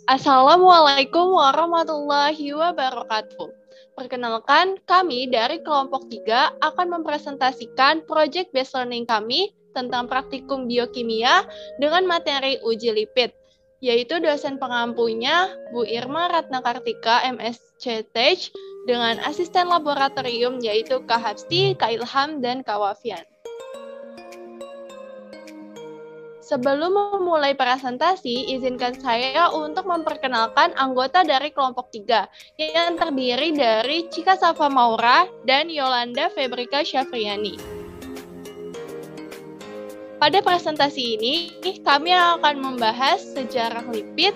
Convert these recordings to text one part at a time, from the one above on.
Assalamualaikum warahmatullahi wabarakatuh. Perkenalkan, kami dari kelompok 3 akan mempresentasikan project based learning kami tentang praktikum biokimia dengan materi uji lipid, yaitu dosen pengampunya Bu Irma Ratnakartika, MSc dengan asisten laboratorium yaitu Kak Hapsi, Kak Ilham, dan Kak Wafian. Sebelum memulai presentasi, izinkan saya untuk memperkenalkan anggota dari kelompok 3 yang terdiri dari Cika Safa Maura dan Yolanda Febrika Syafriani. Pada presentasi ini, kami akan membahas sejarah lipid,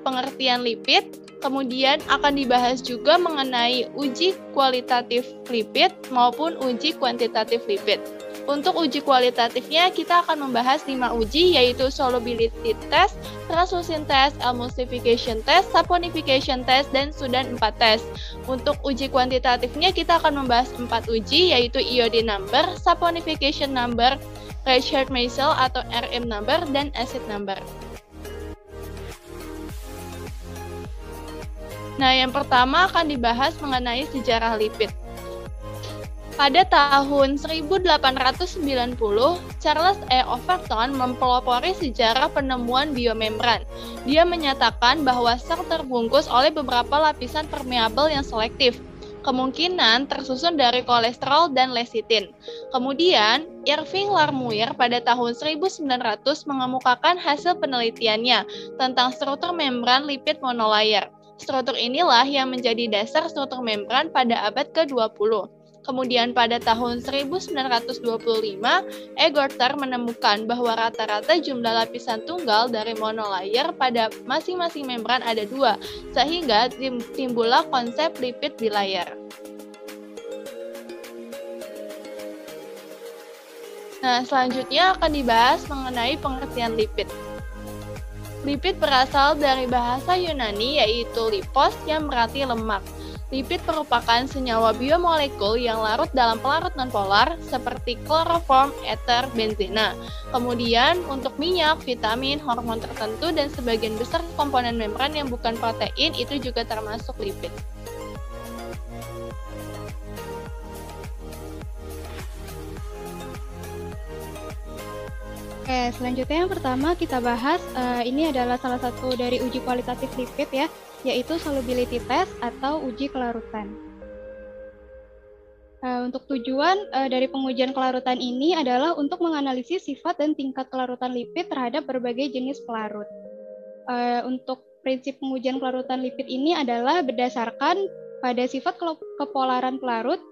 pengertian lipid, kemudian akan dibahas juga mengenai uji kualitatif lipid maupun uji kuantitatif lipid. Untuk uji kualitatifnya, kita akan membahas 5 uji, yaitu solubility test, translucent test, emulsification test, saponification test, dan Sudan 4 test. Untuk uji kuantitatifnya, kita akan membahas 4 uji, yaitu iodine number, saponification number, Rayshard-Meisel atau RM number, dan acid number. Nah, yang pertama akan dibahas mengenai sejarah lipid. Pada tahun 1890, Charles E. Overton mempelopori sejarah penemuan biomembran. Dia menyatakan bahwa sel terbungkus oleh beberapa lapisan permeabel yang selektif, kemungkinan tersusun dari kolesterol dan lecitin. Kemudian, Irving Larmuir pada tahun 1900 mengemukakan hasil penelitiannya tentang struktur membran lipid monolayer. Struktur inilah yang menjadi dasar struktur membran pada abad ke-20. Kemudian pada tahun 1925, E. Gorter menemukan bahwa rata-rata jumlah lapisan tunggal dari monolayer pada masing-masing membran ada 2, sehingga timbullah konsep lipid bilayer. Nah, selanjutnya akan dibahas mengenai pengertian lipid. Lipid berasal dari bahasa Yunani yaitu lipos yang berarti lemak. Lipid merupakan senyawa biomolekul yang larut dalam pelarut nonpolar seperti kloroform, ether, benzena. Kemudian untuk minyak, vitamin, hormon tertentu, dan sebagian besar komponen membran yang bukan protein itu juga termasuk lipid. Oke, selanjutnya yang pertama kita bahas, ini adalah salah satu dari uji kualitatif lipid ya, yaitu solubility test atau uji kelarutan. Untuk tujuan dari pengujian kelarutan ini adalah untuk menganalisis sifat dan tingkat kelarutan lipid terhadap berbagai jenis pelarut. Untuk prinsip pengujian kelarutan lipid ini adalah berdasarkan pada sifat kepolaran pelarut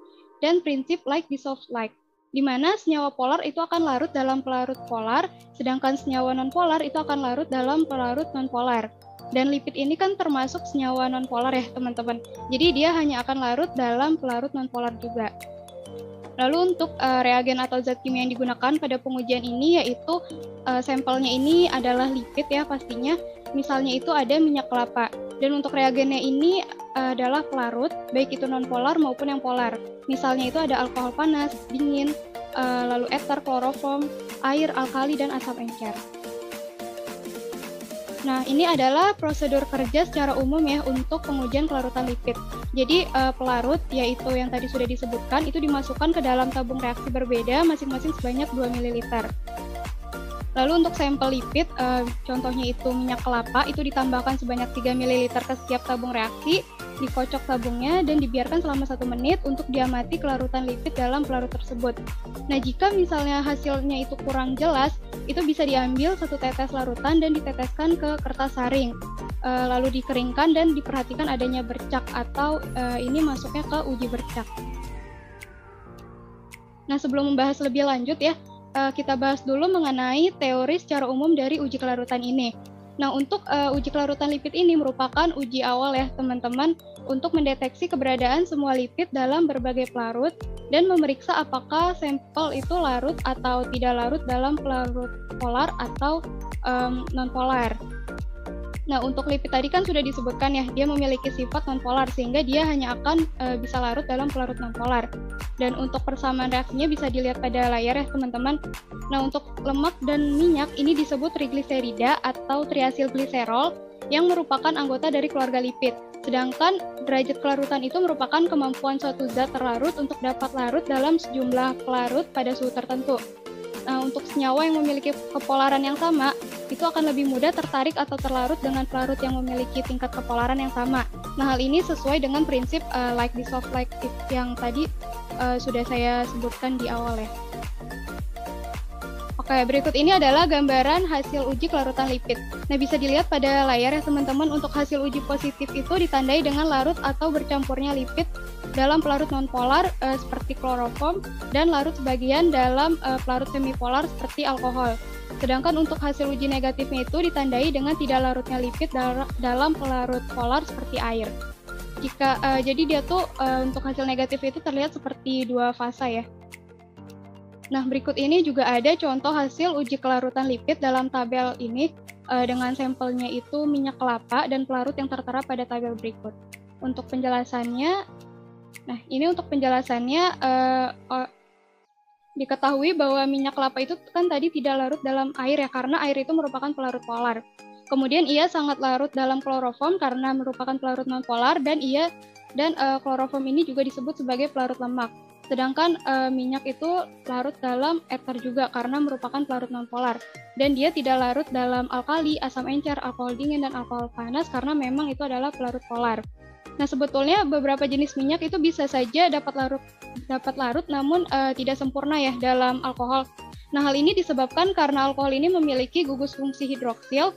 dan prinsip like dissolved like, di mana senyawa polar itu akan larut dalam pelarut polar, sedangkan senyawa nonpolar itu akan larut dalam pelarut nonpolar. Dan lipid ini kan termasuk senyawa nonpolar ya teman-teman. Jadi dia hanya akan larut dalam pelarut nonpolar juga. Lalu untuk reagen atau zat kimia yang digunakan pada pengujian ini yaitu sampelnya ini adalah lipid ya pastinya. Misalnya itu ada minyak kelapa. Dan untuk reagennya ini adalah pelarut, baik itu nonpolar maupun yang polar. Misalnya itu ada alkohol panas, dingin, lalu ether, kloroform, air, alkali, dan asam encer. Nah, ini adalah prosedur kerja secara umum ya untuk pengujian kelarutan lipid. Jadi pelarut, yaitu yang tadi sudah disebutkan, itu dimasukkan ke dalam tabung reaksi berbeda masing-masing sebanyak 2 ml. Lalu untuk sampel lipid, contohnya itu minyak kelapa, itu ditambahkan sebanyak 3 ml ke setiap tabung reaksi, dikocok tabungnya dan dibiarkan selama 1 menit untuk diamati kelarutan lipid dalam pelarut tersebut. Nah, jika misalnya hasilnya itu kurang jelas, itu bisa diambil 1 tetes larutan dan diteteskan ke kertas saring, lalu dikeringkan dan diperhatikan adanya bercak atau ini masuknya ke uji bercak. Nah, sebelum membahas lebih lanjut ya, kita bahas dulu mengenai teori secara umum dari uji kelarutan ini. Nah, untuk uji kelarutan lipid ini merupakan uji awal ya teman-teman untuk mendeteksi keberadaan semua lipid dalam berbagai pelarut dan memeriksa apakah sampel itu larut atau tidak larut dalam pelarut polar atau non-polar. Nah, untuk lipid tadi kan sudah disebutkan ya, dia memiliki sifat nonpolar sehingga dia hanya akan bisa larut dalam pelarut nonpolar. Dan untuk persamaan reaksinya bisa dilihat pada layar ya teman-teman. Nah, untuk lemak dan minyak ini disebut trigliserida atau triasilgliserol yang merupakan anggota dari keluarga lipid. Sedangkan derajat kelarutan itu merupakan kemampuan suatu zat terlarut untuk dapat larut dalam sejumlah pelarut pada suhu tertentu. Nah, untuk senyawa yang memiliki kepolaran yang sama, itu akan lebih mudah tertarik atau terlarut dengan pelarut yang memiliki tingkat kepolaran yang sama. Nah, hal ini sesuai dengan prinsip like dissolve like it yang tadi sudah saya sebutkan di awal ya. Oke, berikut ini adalah gambaran hasil uji kelarutan lipid. Nah, bisa dilihat pada layar ya teman-teman, untuk hasil uji positif itu ditandai dengan larut atau bercampurnya lipid dalam pelarut nonpolar seperti kloroform dan larut sebagian dalam pelarut semipolar seperti alkohol. Sedangkan untuk hasil uji negatifnya itu ditandai dengan tidak larutnya lipid dalam pelarut polar seperti air. Jadi dia tuh untuk hasil negatif itu terlihat seperti dua fasa ya. Nah, berikut ini juga ada contoh hasil uji kelarutan lipid dalam tabel ini dengan sampelnya itu minyak kelapa dan pelarut yang tertera pada tabel berikut. Untuk penjelasannya, diketahui bahwa minyak kelapa itu kan tadi tidak larut dalam air ya, karena air itu merupakan pelarut polar. Kemudian ia sangat larut dalam kloroform karena merupakan pelarut nonpolar, dan kloroform ini juga disebut sebagai pelarut lemak. Sedangkan minyak itu larut dalam ether juga karena merupakan pelarut nonpolar. Dan dia tidak larut dalam alkali, asam encer, alkohol dingin, dan alkohol panas karena memang itu adalah pelarut polar. Nah, sebetulnya beberapa jenis minyak itu bisa saja dapat larut namun tidak sempurna ya dalam alkohol. Nah, hal ini disebabkan karena alkohol ini memiliki gugus fungsi hidroksil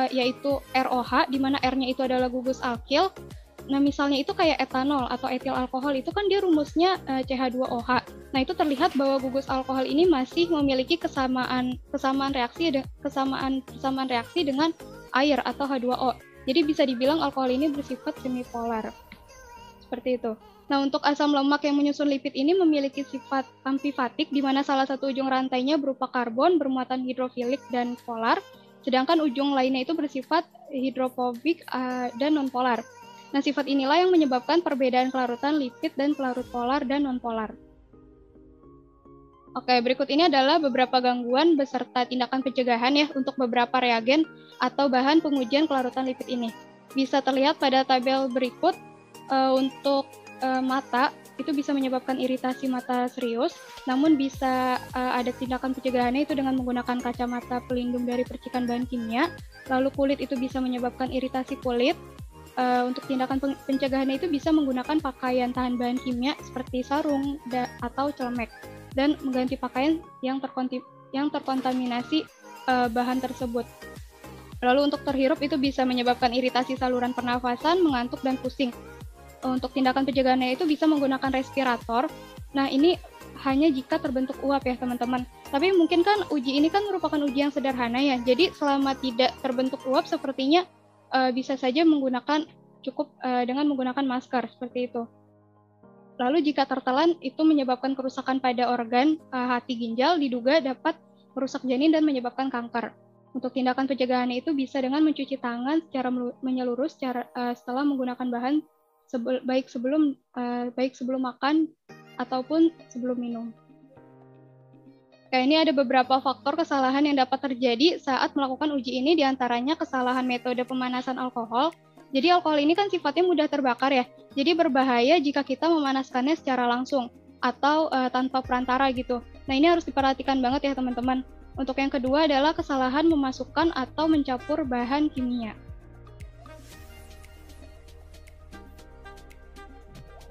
yaitu ROH, di mana R-nya itu adalah gugus alkil. Nah, misalnya itu kayak etanol atau etil alkohol, itu kan dia rumusnya CH2OH. Nah, itu terlihat bahwa gugus alkohol ini masih memiliki kesamaan reaksi dengan air atau H2O. Jadi bisa dibilang alkohol ini bersifat semipolar. Seperti itu. Nah, untuk asam lemak yang menyusun lipid ini memiliki sifat amfifatik, di mana salah satu ujung rantainya berupa karbon bermuatan hidrofilik dan polar, sedangkan ujung lainnya itu bersifat hidrofobik dan nonpolar. Nah, sifat inilah yang menyebabkan perbedaan kelarutan lipid dan pelarut polar dan nonpolar. Oke, berikut ini adalah beberapa gangguan beserta tindakan pencegahan ya untuk beberapa reagen atau bahan pengujian kelarutan lipid ini. Bisa terlihat pada tabel berikut. Untuk mata, itu bisa menyebabkan iritasi mata serius, namun bisa ada tindakan pencegahannya itu dengan menggunakan kacamata pelindung dari percikan bahan kimia. Lalu kulit itu bisa menyebabkan iritasi kulit. Untuk tindakan pencegahannya itu bisa menggunakan pakaian tahan bahan kimia seperti sarung atau celemek, dan mengganti pakaian yang terkontaminasi bahan tersebut. Lalu untuk terhirup itu bisa menyebabkan iritasi saluran pernafasan, mengantuk, dan pusing. Untuk tindakan pencegahannya itu bisa menggunakan respirator. Nah, ini hanya jika terbentuk uap ya teman-teman. Tapi mungkin kan uji ini kan merupakan uji yang sederhana ya. Jadi selama tidak terbentuk uap sepertinya bisa saja cukup dengan menggunakan masker seperti itu. Lalu jika tertelan itu menyebabkan kerusakan pada organ hati ginjal, diduga dapat merusak janin dan menyebabkan kanker. Untuk tindakan pencegahannya itu bisa dengan mencuci tangan secara menyeluruh setelah menggunakan bahan baik sebelum makan ataupun sebelum minum. Ini ada beberapa faktor kesalahan yang dapat terjadi saat melakukan uji ini, diantaranya kesalahan metode pemanasan alkohol. Jadi alkohol ini kan sifatnya mudah terbakar ya, jadi berbahaya jika kita memanaskannya secara langsung atau tanpa perantara gitu. Nah, ini harus diperhatikan banget ya teman-teman. Untuk yang kedua adalah kesalahan memasukkan atau mencampur bahan kimia.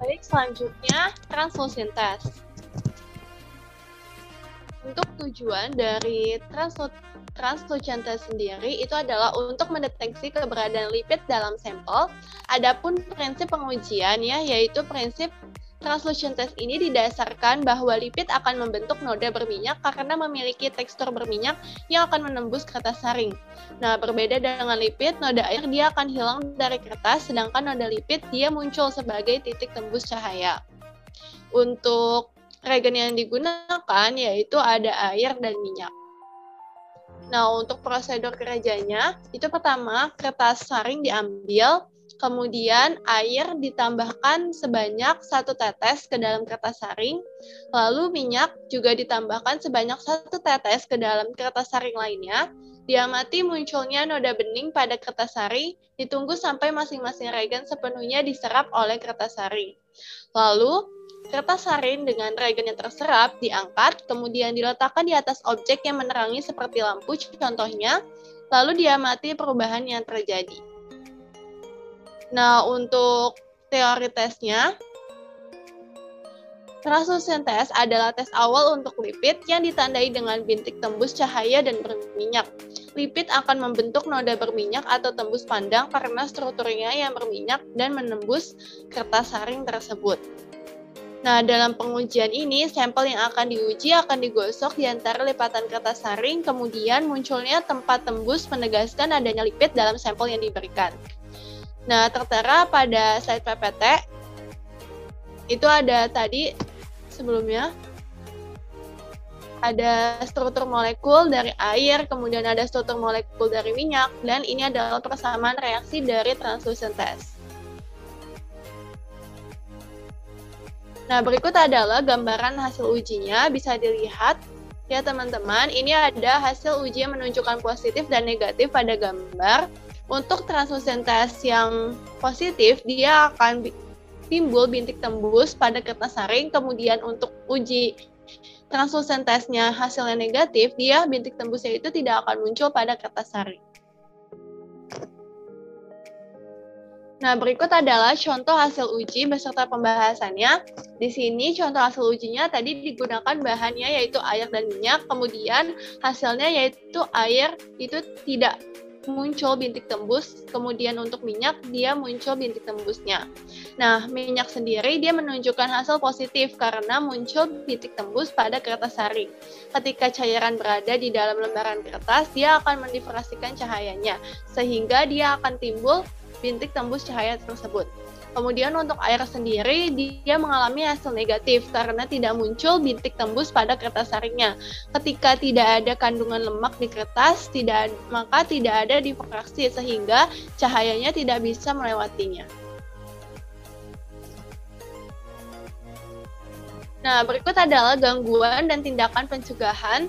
Baik, selanjutnya translusintas. Untuk tujuan dari translusintas sendiri itu adalah untuk mendeteksi keberadaan lipid dalam sampel. Adapun prinsip pengujian yaitu prinsip translusintas ini didasarkan bahwa lipid akan membentuk noda berminyak karena memiliki tekstur berminyak yang akan menembus kertas saring. Nah, berbeda dengan lipid, noda air dia akan hilang dari kertas, sedangkan noda lipid dia muncul sebagai titik tembus cahaya. Untuk reagen yang digunakan yaitu ada air dan minyak. Nah, untuk prosedur kerjanya, itu pertama kertas saring diambil, kemudian air ditambahkan sebanyak 1 tetes ke dalam kertas saring, lalu minyak juga ditambahkan sebanyak 1 tetes ke dalam kertas saring lainnya, Diamati munculnya noda bening pada kertasari, ditunggu sampai masing-masing reagen sepenuhnya diserap oleh kertasari. Lalu, kertasarin dengan reagen yang terserap diangkat, kemudian diletakkan di atas objek yang menerangi seperti lampu, contohnya, lalu diamati perubahan yang terjadi. Nah, untuk teori tesnya, translucent test adalah tes awal untuk lipid yang ditandai dengan bintik tembus cahaya dan berminyak. Lipid akan membentuk noda berminyak atau tembus pandang karena strukturnya yang berminyak dan menembus kertas saring tersebut. Nah, dalam pengujian ini, sampel yang akan diuji akan digosok di antara lipatan kertas saring, kemudian munculnya tempat tembus menegaskan adanya lipid dalam sampel yang diberikan. Nah, tertera pada slide PPT, itu ada tadi sebelumnya, ada struktur molekul dari air, kemudian ada struktur molekul dari minyak, dan ini adalah persamaan reaksi dari translucent test. Nah, berikut adalah gambaran hasil ujinya, bisa dilihat ya teman-teman, ini ada hasil uji yang menunjukkan positif dan negatif pada gambar. Untuk translucent test yang positif, dia akan timbul bintik tembus pada kertas saring, kemudian untuk uji translucent testnya hasilnya negatif, dia bintik tembusnya itu tidak akan muncul pada kertas saring. Nah, berikut adalah contoh hasil uji beserta pembahasannya. Di sini contoh hasil ujinya tadi digunakan bahannya yaitu air dan minyak, kemudian hasilnya yaitu air itu tidak muncul bintik tembus, kemudian untuk minyak dia muncul bintik tembusnya. Nah, minyak sendiri dia menunjukkan hasil positif karena muncul bintik tembus pada kertas saring. Ketika cairan berada di dalam lembaran kertas, dia akan mendifrasikan cahayanya, sehingga dia akan timbul bintik tembus cahaya tersebut. Kemudian untuk air sendiri, dia mengalami hasil negatif karena tidak muncul bintik tembus pada kertas saringnya. Ketika tidak ada kandungan lemak di kertas, maka tidak ada difraksi sehingga cahayanya tidak bisa melewatinya. Nah, berikut adalah gangguan dan tindakan pencegahan.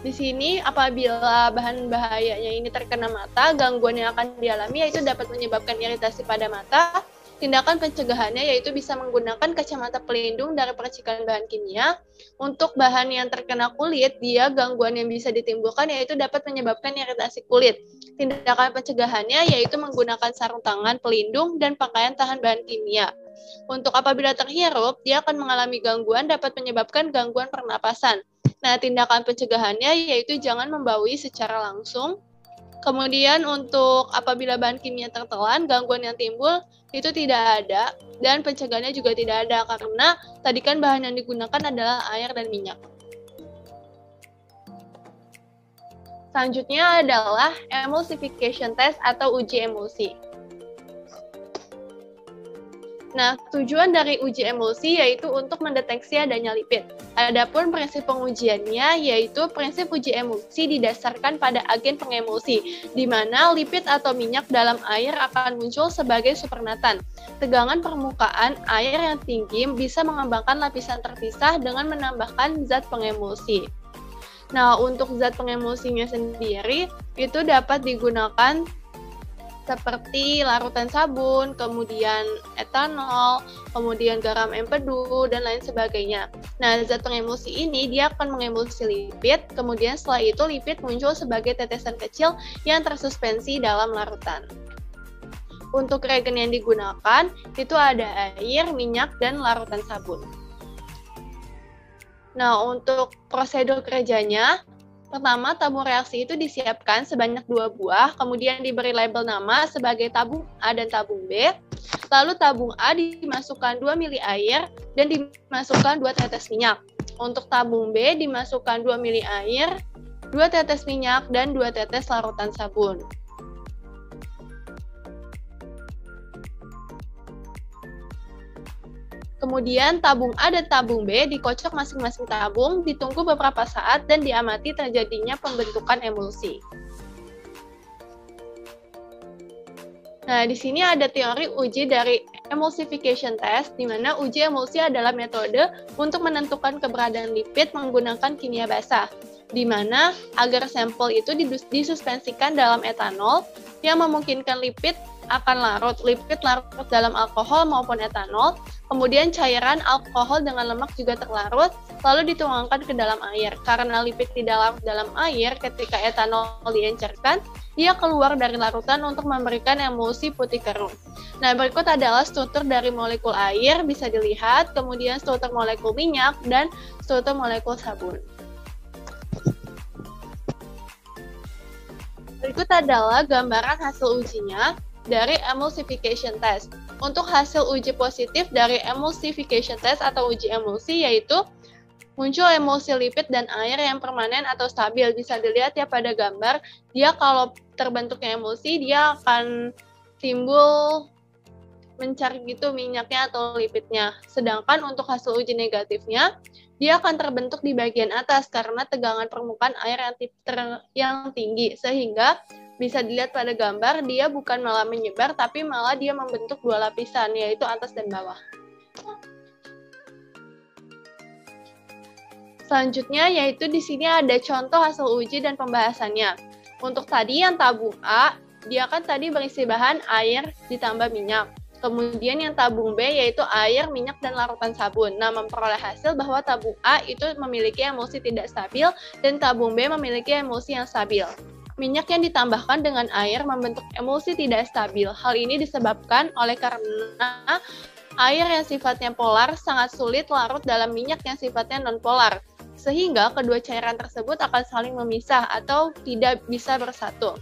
Di sini apabila bahan bahayanya ini terkena mata, gangguan yang akan dialami yaitu dapat menyebabkan iritasi pada mata. Tindakan pencegahannya yaitu bisa menggunakan kacamata pelindung dari percikan bahan kimia. Untuk bahan yang terkena kulit, dia gangguan yang bisa ditimbulkan yaitu dapat menyebabkan iritasi kulit. Tindakan pencegahannya yaitu menggunakan sarung tangan pelindung dan pakaian tahan bahan kimia. Untuk apabila terhirup, dia akan mengalami gangguan dapat menyebabkan gangguan pernapasan. Nah, tindakan pencegahannya yaitu jangan membaui secara langsung. Kemudian untuk apabila bahan kimia tertelan, gangguan yang timbul itu tidak ada, dan pencegahannya juga tidak ada, karena tadi kan bahan yang digunakan adalah air dan minyak. Selanjutnya adalah emulsification test atau uji emulsi. Nah, tujuan dari uji emulsi yaitu untuk mendeteksi adanya lipid. Adapun prinsip pengujiannya yaitu prinsip uji emulsi didasarkan pada agen pengemulsi, di mana lipid atau minyak dalam air akan muncul sebagai supernatan. Tegangan permukaan air yang tinggi bisa mengembangkan lapisan terpisah dengan menambahkan zat pengemulsi. Nah, untuk zat pengemulsinya sendiri itu dapat digunakan seperti larutan sabun, kemudian etanol, kemudian garam empedu, dan lain sebagainya. Nah, zat pengemulsi ini dia akan mengemulsi lipid, kemudian setelah itu lipid muncul sebagai tetesan kecil yang tersuspensi dalam larutan. Untuk reagen yang digunakan, itu ada air, minyak, dan larutan sabun. Nah, untuk prosedur kerjanya, pertama, tabung reaksi itu disiapkan sebanyak 2 buah, kemudian diberi label nama sebagai tabung A dan tabung B. Lalu tabung A dimasukkan 2 ml air dan dimasukkan 2 tetes minyak. Untuk tabung B dimasukkan 2 ml air, 2 tetes minyak, dan 2 tetes larutan sabun. Kemudian tabung A dan tabung B dikocok masing-masing tabung, ditunggu beberapa saat dan diamati terjadinya pembentukan emulsi. Nah, di sini ada teori uji dari emulsification test, di mana uji emulsi adalah metode untuk menentukan keberadaan lipid menggunakan kimia basah. di mana agar sampel itu disuspensikan dalam etanol yang memungkinkan lipid akan larut dalam alkohol maupun etanol, kemudian cairan alkohol dengan lemak juga terlarut, lalu dituangkan ke dalam air. Karena lipid tidak larut dalam air, ketika etanol diencerkan, dia keluar dari larutan untuk memberikan emulsi putih keruh. Nah, berikut adalah struktur dari molekul air, bisa dilihat, kemudian struktur molekul minyak, dan struktur molekul sabun. Berikut adalah gambaran hasil ujinya dari emulsification test. Untuk hasil uji positif dari emulsification test atau uji emulsi yaitu muncul emulsi lipid dan air yang permanen atau stabil. Bisa dilihat ya pada gambar, dia kalau terbentuknya emulsi dia akan timbul mencari gitu minyaknya atau lipidnya. Sedangkan untuk hasil uji negatifnya, dia akan terbentuk di bagian atas karena tegangan permukaan air yang tinggi, sehingga bisa dilihat pada gambar, dia bukan malah menyebar, tapi malah dia membentuk dua lapisan, yaitu atas dan bawah. Selanjutnya, yaitu di sini ada contoh hasil uji dan pembahasannya. Untuk tadi yang tabung A, dia kan tadi berisi bahan air ditambah minyak. Kemudian yang tabung B yaitu air, minyak, dan larutan sabun. Nah, memperoleh hasil bahwa tabung A itu memiliki emulsi tidak stabil dan tabung B memiliki emulsi yang stabil. Minyak yang ditambahkan dengan air membentuk emulsi tidak stabil. Hal ini disebabkan oleh karena air yang sifatnya polar sangat sulit larut dalam minyak yang sifatnya non-polar, sehingga kedua cairan tersebut akan saling memisah atau tidak bisa bersatu.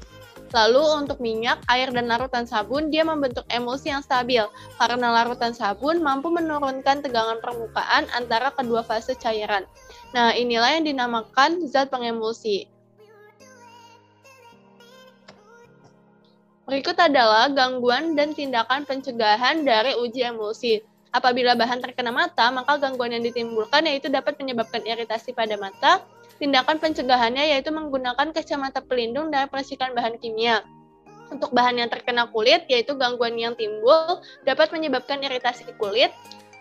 Lalu untuk minyak, air, dan larutan sabun, dia membentuk emulsi yang stabil, karena larutan sabun mampu menurunkan tegangan permukaan antara kedua fase cairan. Nah, inilah yang dinamakan zat pengemulsi. Berikut adalah gangguan dan tindakan pencegahan dari uji emulsi. Apabila bahan terkena mata, maka gangguan yang ditimbulkan yaitu dapat menyebabkan iritasi pada mata. Tindakan pencegahannya yaitu menggunakan kacamata pelindung dari percikan bahan kimia. Untuk bahan yang terkena kulit, yaitu gangguan yang timbul dapat menyebabkan iritasi kulit.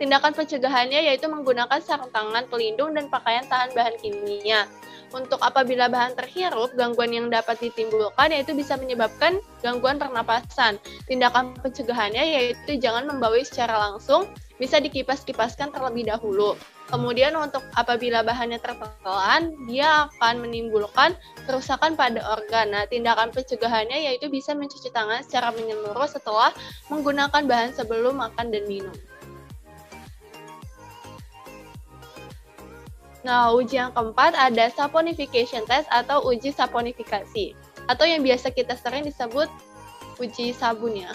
Tindakan pencegahannya yaitu menggunakan sarung tangan pelindung dan pakaian tahan bahan kimia. Untuk apabila bahan terhirup, gangguan yang dapat ditimbulkan yaitu bisa menyebabkan gangguan pernapasan. Tindakan pencegahannya yaitu jangan membawa secara langsung, bisa dikipas-kipaskan terlebih dahulu. Kemudian untuk apabila bahannya tertelan, dia akan menimbulkan kerusakan pada organ. Nah, tindakan pencegahannya yaitu bisa mencuci tangan secara menyeluruh setelah menggunakan bahan sebelum makan dan minum. Nah, uji yang keempat ada saponification test atau uji saponifikasi, atau yang biasa kita sering disebut uji sabun ya.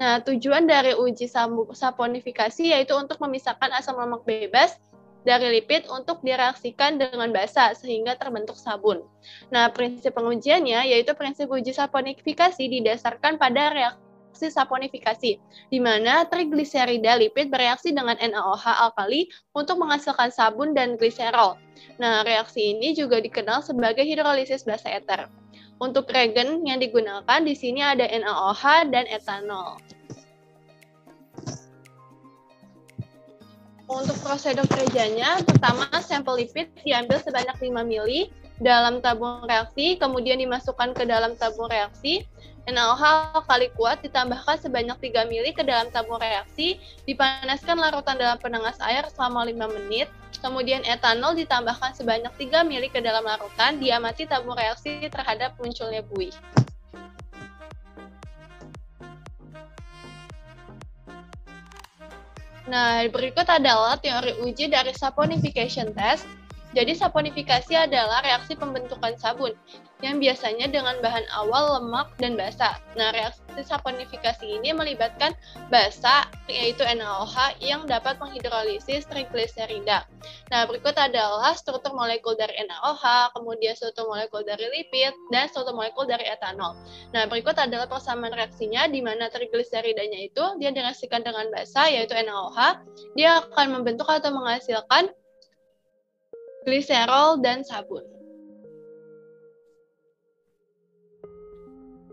Nah, tujuan dari uji saponifikasi yaitu untuk memisahkan asam lemak bebas dari lipid untuk direaksikan dengan basa sehingga terbentuk sabun. Nah, prinsip pengujiannya yaitu prinsip uji saponifikasi didasarkan pada reaksi saponifikasi, di mana trigliserida lipid bereaksi dengan NaOH alkali untuk menghasilkan sabun dan gliserol. Nah, reaksi ini juga dikenal sebagai hidrolisis basa eter. Untuk reagen yang digunakan di sini ada NaOH dan etanol. Untuk prosedur kerjanya, pertama sampel lipid diambil sebanyak 5 ml dalam tabung reaksi, kemudian dimasukkan ke dalam tabung reaksi. NaOH alkali kuat ditambahkan sebanyak 3 ml ke dalam tabung reaksi, dipanaskan larutan dalam penangas air selama 5 menit, kemudian etanol ditambahkan sebanyak 3 ml ke dalam larutan, diamati tabung reaksi terhadap munculnya buih. Nah, berikut adalah teori uji dari saponification test. Jadi, saponifikasi adalah reaksi pembentukan sabun yang biasanya dengan bahan awal lemak dan basa. Nah, reaksi saponifikasi ini melibatkan basa, yaitu NaOH, yang dapat menghidrolisis trigliserida. Nah, berikut adalah struktur molekul dari NaOH, kemudian struktur molekul dari lipid, dan struktur molekul dari etanol. Nah, berikut adalah persamaan reaksinya, di mana trigliseridanya itu dia direaksikan dengan basa, yaitu NaOH, dia akan membentuk atau menghasilkan gliserol dan sabun.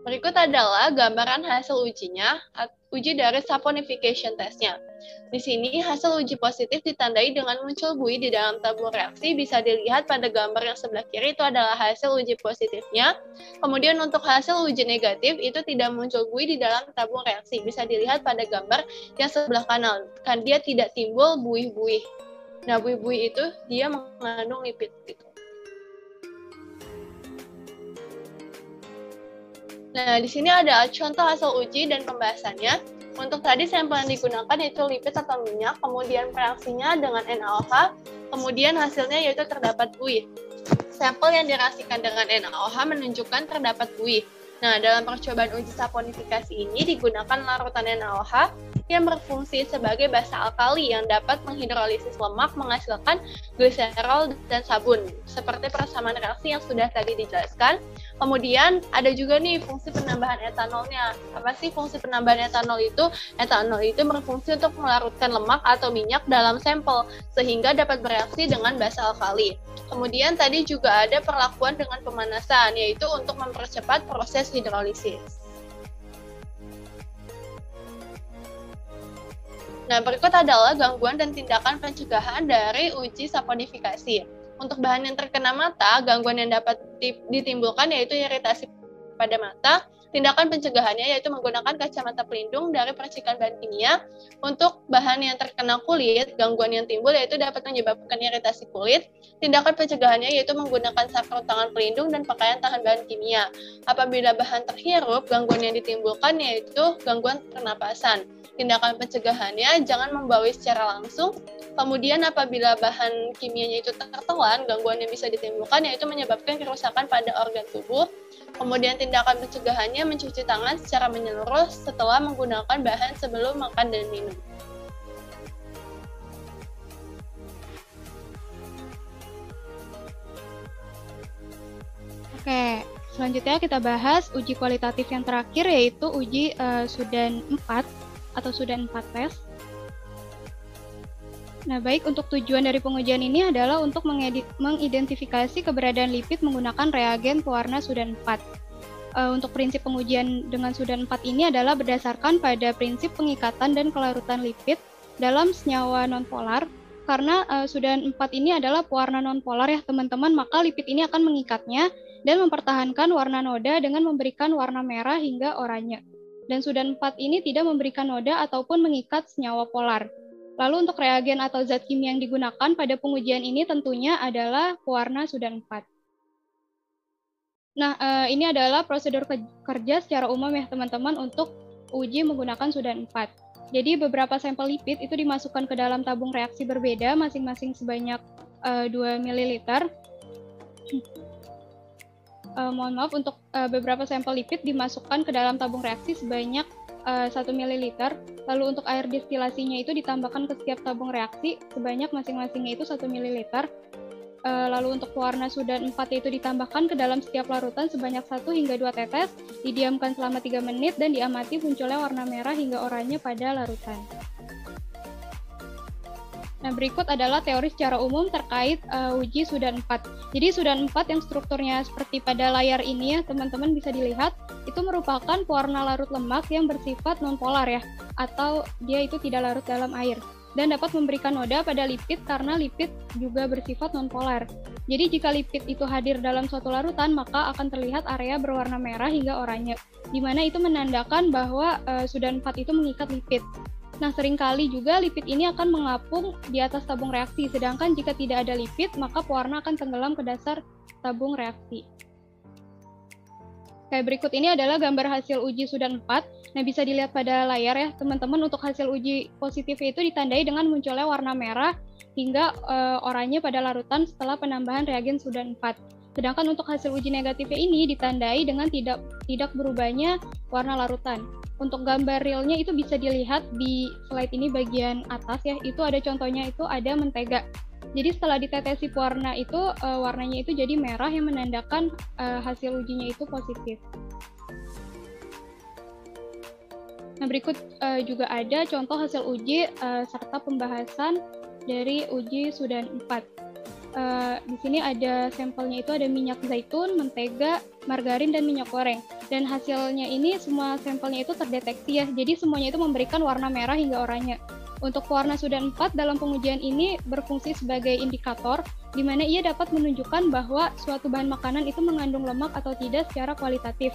Berikut adalah gambaran hasil ujinya, uji dari saponification test-nya. Di sini hasil uji positif ditandai dengan muncul buih di dalam tabung reaksi, bisa dilihat pada gambar yang sebelah kiri itu adalah hasil uji positifnya. Kemudian untuk hasil uji negatif itu tidak muncul buih di dalam tabung reaksi, bisa dilihat pada gambar yang sebelah kanan, kan dia tidak timbul buih-buih. Nah, buih-buih itu dia mengandung lipid gitu. Nah, di sini ada contoh hasil uji dan pembahasannya. Untuk tadi sampel yang digunakan yaitu lipid atau minyak, kemudian reaksinya dengan NaOH, kemudian hasilnya yaitu terdapat buih. Sampel yang direaksikan dengan NaOH menunjukkan terdapat buih. Nah, dalam percobaan uji saponifikasi ini digunakan larutan NaOH yang berfungsi sebagai basa alkali yang dapat menghidrolisis lemak menghasilkan gliserol dan sabun, seperti persamaan reaksi yang sudah tadi dijelaskan. Kemudian ada juga nih fungsi penambahan etanolnya. Apa sih fungsi penambahan etanol itu? Etanol itu berfungsi untuk melarutkan lemak atau minyak dalam sampel, sehingga dapat bereaksi dengan basa alkali. Kemudian tadi juga ada perlakuan dengan pemanasan, yaitu untuk mempercepat proses hidrolisis. Nah, berikut adalah gangguan dan tindakan pencegahan dari uji saponifikasi. Untuk bahan yang terkena mata, gangguan yang dapat ditimbulkan yaitu iritasi pada mata. Tindakan pencegahannya yaitu menggunakan kacamata pelindung dari percikan bahan kimia. Untuk bahan yang terkena kulit, gangguan yang timbul yaitu dapat menyebabkan iritasi kulit. Tindakan pencegahannya yaitu menggunakan sarung tangan pelindung dan pakaian tahan bahan kimia. Apabila bahan terhirup, gangguan yang ditimbulkan yaitu gangguan pernapasan. Tindakan pencegahannya jangan membawi secara langsung. Kemudian apabila bahan kimianya itu tertelan, gangguan yang bisa ditimbulkan yaitu menyebabkan kerusakan pada organ tubuh. Kemudian tindakan pencegahannya mencuci tangan secara menyeluruh setelah menggunakan bahan sebelum makan dan minum. Oke, selanjutnya kita bahas uji kualitatif yang terakhir yaitu uji Sudan 4 atau Sudan 4 test. Nah, baik, untuk tujuan dari pengujian ini adalah untuk mengidentifikasi keberadaan lipid menggunakan reagen pewarna Sudan 4. Untuk prinsip pengujian dengan Sudan 4 ini adalah berdasarkan pada prinsip pengikatan dan kelarutan lipid dalam senyawa nonpolar. Karena Sudan 4 ini adalah pewarna nonpolar ya teman-teman, maka lipid ini akan mengikatnya dan mempertahankan warna noda dengan memberikan warna merah hingga oranye. Dan Sudan 4 ini tidak memberikan noda ataupun mengikat senyawa polar. Lalu untuk reagen atau zat kimia yang digunakan pada pengujian ini tentunya adalah pewarna Sudan 4. Nah, ini adalah prosedur kerja secara umum ya teman-teman untuk uji menggunakan Sudan 4. Jadi beberapa sampel lipid itu dimasukkan ke dalam tabung reaksi berbeda masing-masing sebanyak 2 ml. Mohon maaf, untuk beberapa sampel lipid dimasukkan ke dalam tabung reaksi sebanyak 1 ml. Lalu untuk air destilasinya itu ditambahkan ke setiap tabung reaksi sebanyak masing-masingnya itu 1 ml. Lalu untuk pewarna Sudan 4 itu ditambahkan ke dalam setiap larutan sebanyak 1 hingga 2 tetes, didiamkan selama 3 menit dan diamati munculnya warna merah hingga oranye pada larutan. Nah, berikut adalah teori secara umum terkait uji Sudan 4. Jadi Sudan 4 yang strukturnya seperti pada layar ini ya, teman-teman bisa dilihat, itu merupakan pewarna larut lemak yang bersifat nonpolar ya, atau dia itu tidak larut dalam air, dan dapat memberikan noda pada lipid karena lipid juga bersifat nonpolar. Jadi jika lipid itu hadir dalam suatu larutan, maka akan terlihat area berwarna merah hingga oranye, di mana itu menandakan bahwa Sudan 4 itu mengikat lipid. Nah, seringkali juga lipid ini akan mengapung di atas tabung reaksi, sedangkan jika tidak ada lipid, maka pewarna akan tenggelam ke dasar tabung reaksi. Kayak berikut ini adalah gambar hasil uji Sudan 4. Nah, bisa dilihat pada layar ya, teman-teman. Untuk hasil uji positifnya itu ditandai dengan munculnya warna merah hingga oranye pada larutan setelah penambahan reagen Sudan 4. Sedangkan untuk hasil uji negatifnya ini ditandai dengan tidak berubahnya warna larutan. Untuk gambar realnya itu bisa dilihat di slide ini bagian atas ya, itu ada contohnya, itu ada mentega. Jadi setelah ditetesi pewarna itu, warnanya itu jadi merah yang menandakan hasil ujinya itu positif. Nah, berikut juga ada contoh hasil uji serta pembahasan dari uji Sudan 4. Di sini ada sampelnya itu ada minyak zaitun, mentega, margarin, dan minyak goreng. Dan hasilnya ini semua sampelnya itu terdeteksi ya, jadi semuanya itu memberikan warna merah hingga oranye. Untuk pewarna Sudan 4 dalam pengujian ini berfungsi sebagai indikator di mana ia dapat menunjukkan bahwa suatu bahan makanan itu mengandung lemak atau tidak secara kualitatif.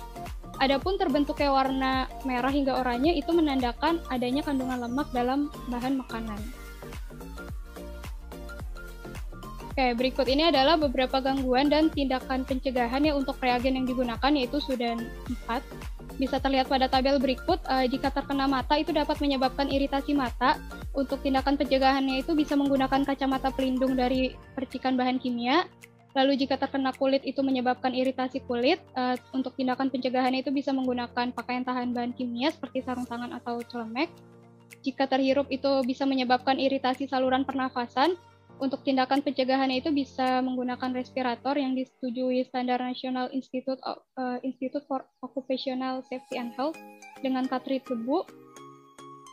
Adapun terbentuknya warna merah hingga oranye itu menandakan adanya kandungan lemak dalam bahan makanan. Oke, berikut ini adalah beberapa gangguan dan tindakan pencegahan ya untuk reagen yang digunakan, yaitu Sudan 4. Bisa terlihat pada tabel berikut, jika terkena mata itu dapat menyebabkan iritasi mata. Untuk tindakan pencegahannya itu bisa menggunakan kacamata pelindung dari percikan bahan kimia. Lalu jika terkena kulit itu menyebabkan iritasi kulit, untuk tindakan pencegahannya itu bisa menggunakan pakaian tahan bahan kimia seperti sarung tangan atau celemek. Jika terhirup itu bisa menyebabkan iritasi saluran pernafasan. Untuk tindakan pencegahannya itu bisa menggunakan respirator yang disetujui Standar Nasional Institute for Occupational Safety and Health dengan cartridge debu.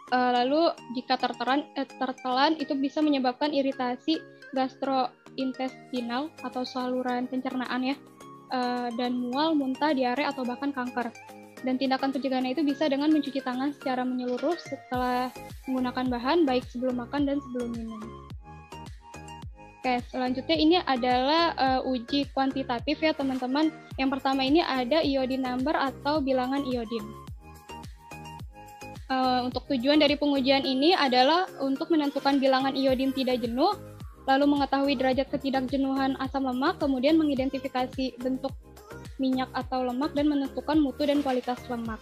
Lalu jika tertelan itu bisa menyebabkan iritasi gastrointestinal atau saluran pencernaan ya, dan mual, muntah, diare atau bahkan kanker. Dan tindakan pencegahannya itu bisa dengan mencuci tangan secara menyeluruh setelah menggunakan bahan, baik sebelum makan dan sebelum minum. Oke, selanjutnya ini adalah uji kuantitatif ya teman-teman. Yang pertama ini ada iodine number atau bilangan iodine. Untuk tujuan dari pengujian ini adalah untuk menentukan bilangan iodine tidak jenuh, lalu mengetahui derajat ketidakjenuhan asam lemak, kemudian mengidentifikasi bentuk minyak atau lemak dan menentukan mutu dan kualitas lemak.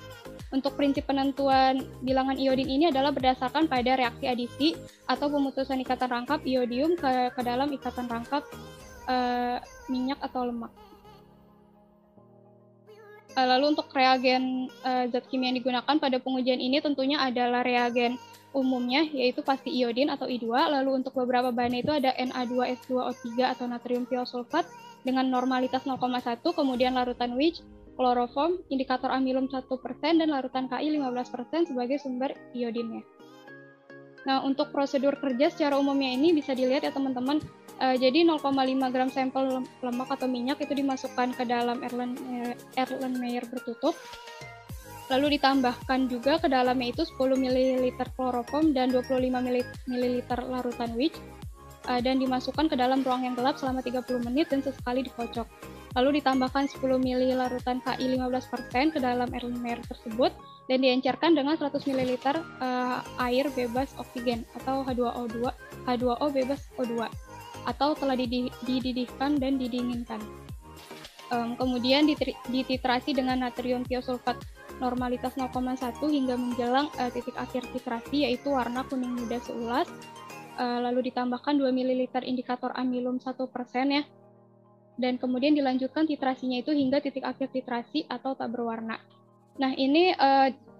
Untuk prinsip penentuan bilangan iodin ini adalah berdasarkan pada reaksi adisi atau pemutusan ikatan rangkap iodium ke dalam ikatan rangkap minyak atau lemak. Lalu untuk reagen zat kimia yang digunakan pada pengujian ini tentunya adalah reagen umumnya, yaitu pasti iodin atau I2. Lalu untuk beberapa bahannya itu ada Na2S2O3 atau natrium thiosulfat dengan normalitas 0,1, kemudian larutan Witch, kloroform, indikator amilum 1%, dan larutan Ki 15% sebagai sumber iodinnya. Nah, untuk prosedur kerja secara umumnya ini bisa dilihat ya teman-teman. Jadi 0,5 gram sampel lemak atau minyak itu dimasukkan ke dalam Erlenmeyer bertutup. Lalu ditambahkan juga ke dalamnya itu 10 ml kloroform dan 25 ml larutan Witch. Dan dimasukkan ke dalam ruang yang gelap selama 30 menit dan sesekali dikocok. Lalu ditambahkan 10 ml larutan Ki 15% ke dalam Erlenmeyer tersebut dan diencerkan dengan 100 ml air bebas oksigen atau H2O bebas O2 atau telah dididihkan dan didinginkan. Kemudian dititrasi dengan natrium thiosulfat normalitas 0,1 hingga menjelang titik akhir titrasi, yaitu warna kuning muda seulas. Lalu ditambahkan 2 ml indikator amilum 1% ya. Dan kemudian dilanjutkan titrasinya itu hingga titik akhir titrasi atau tak berwarna. Nah, ini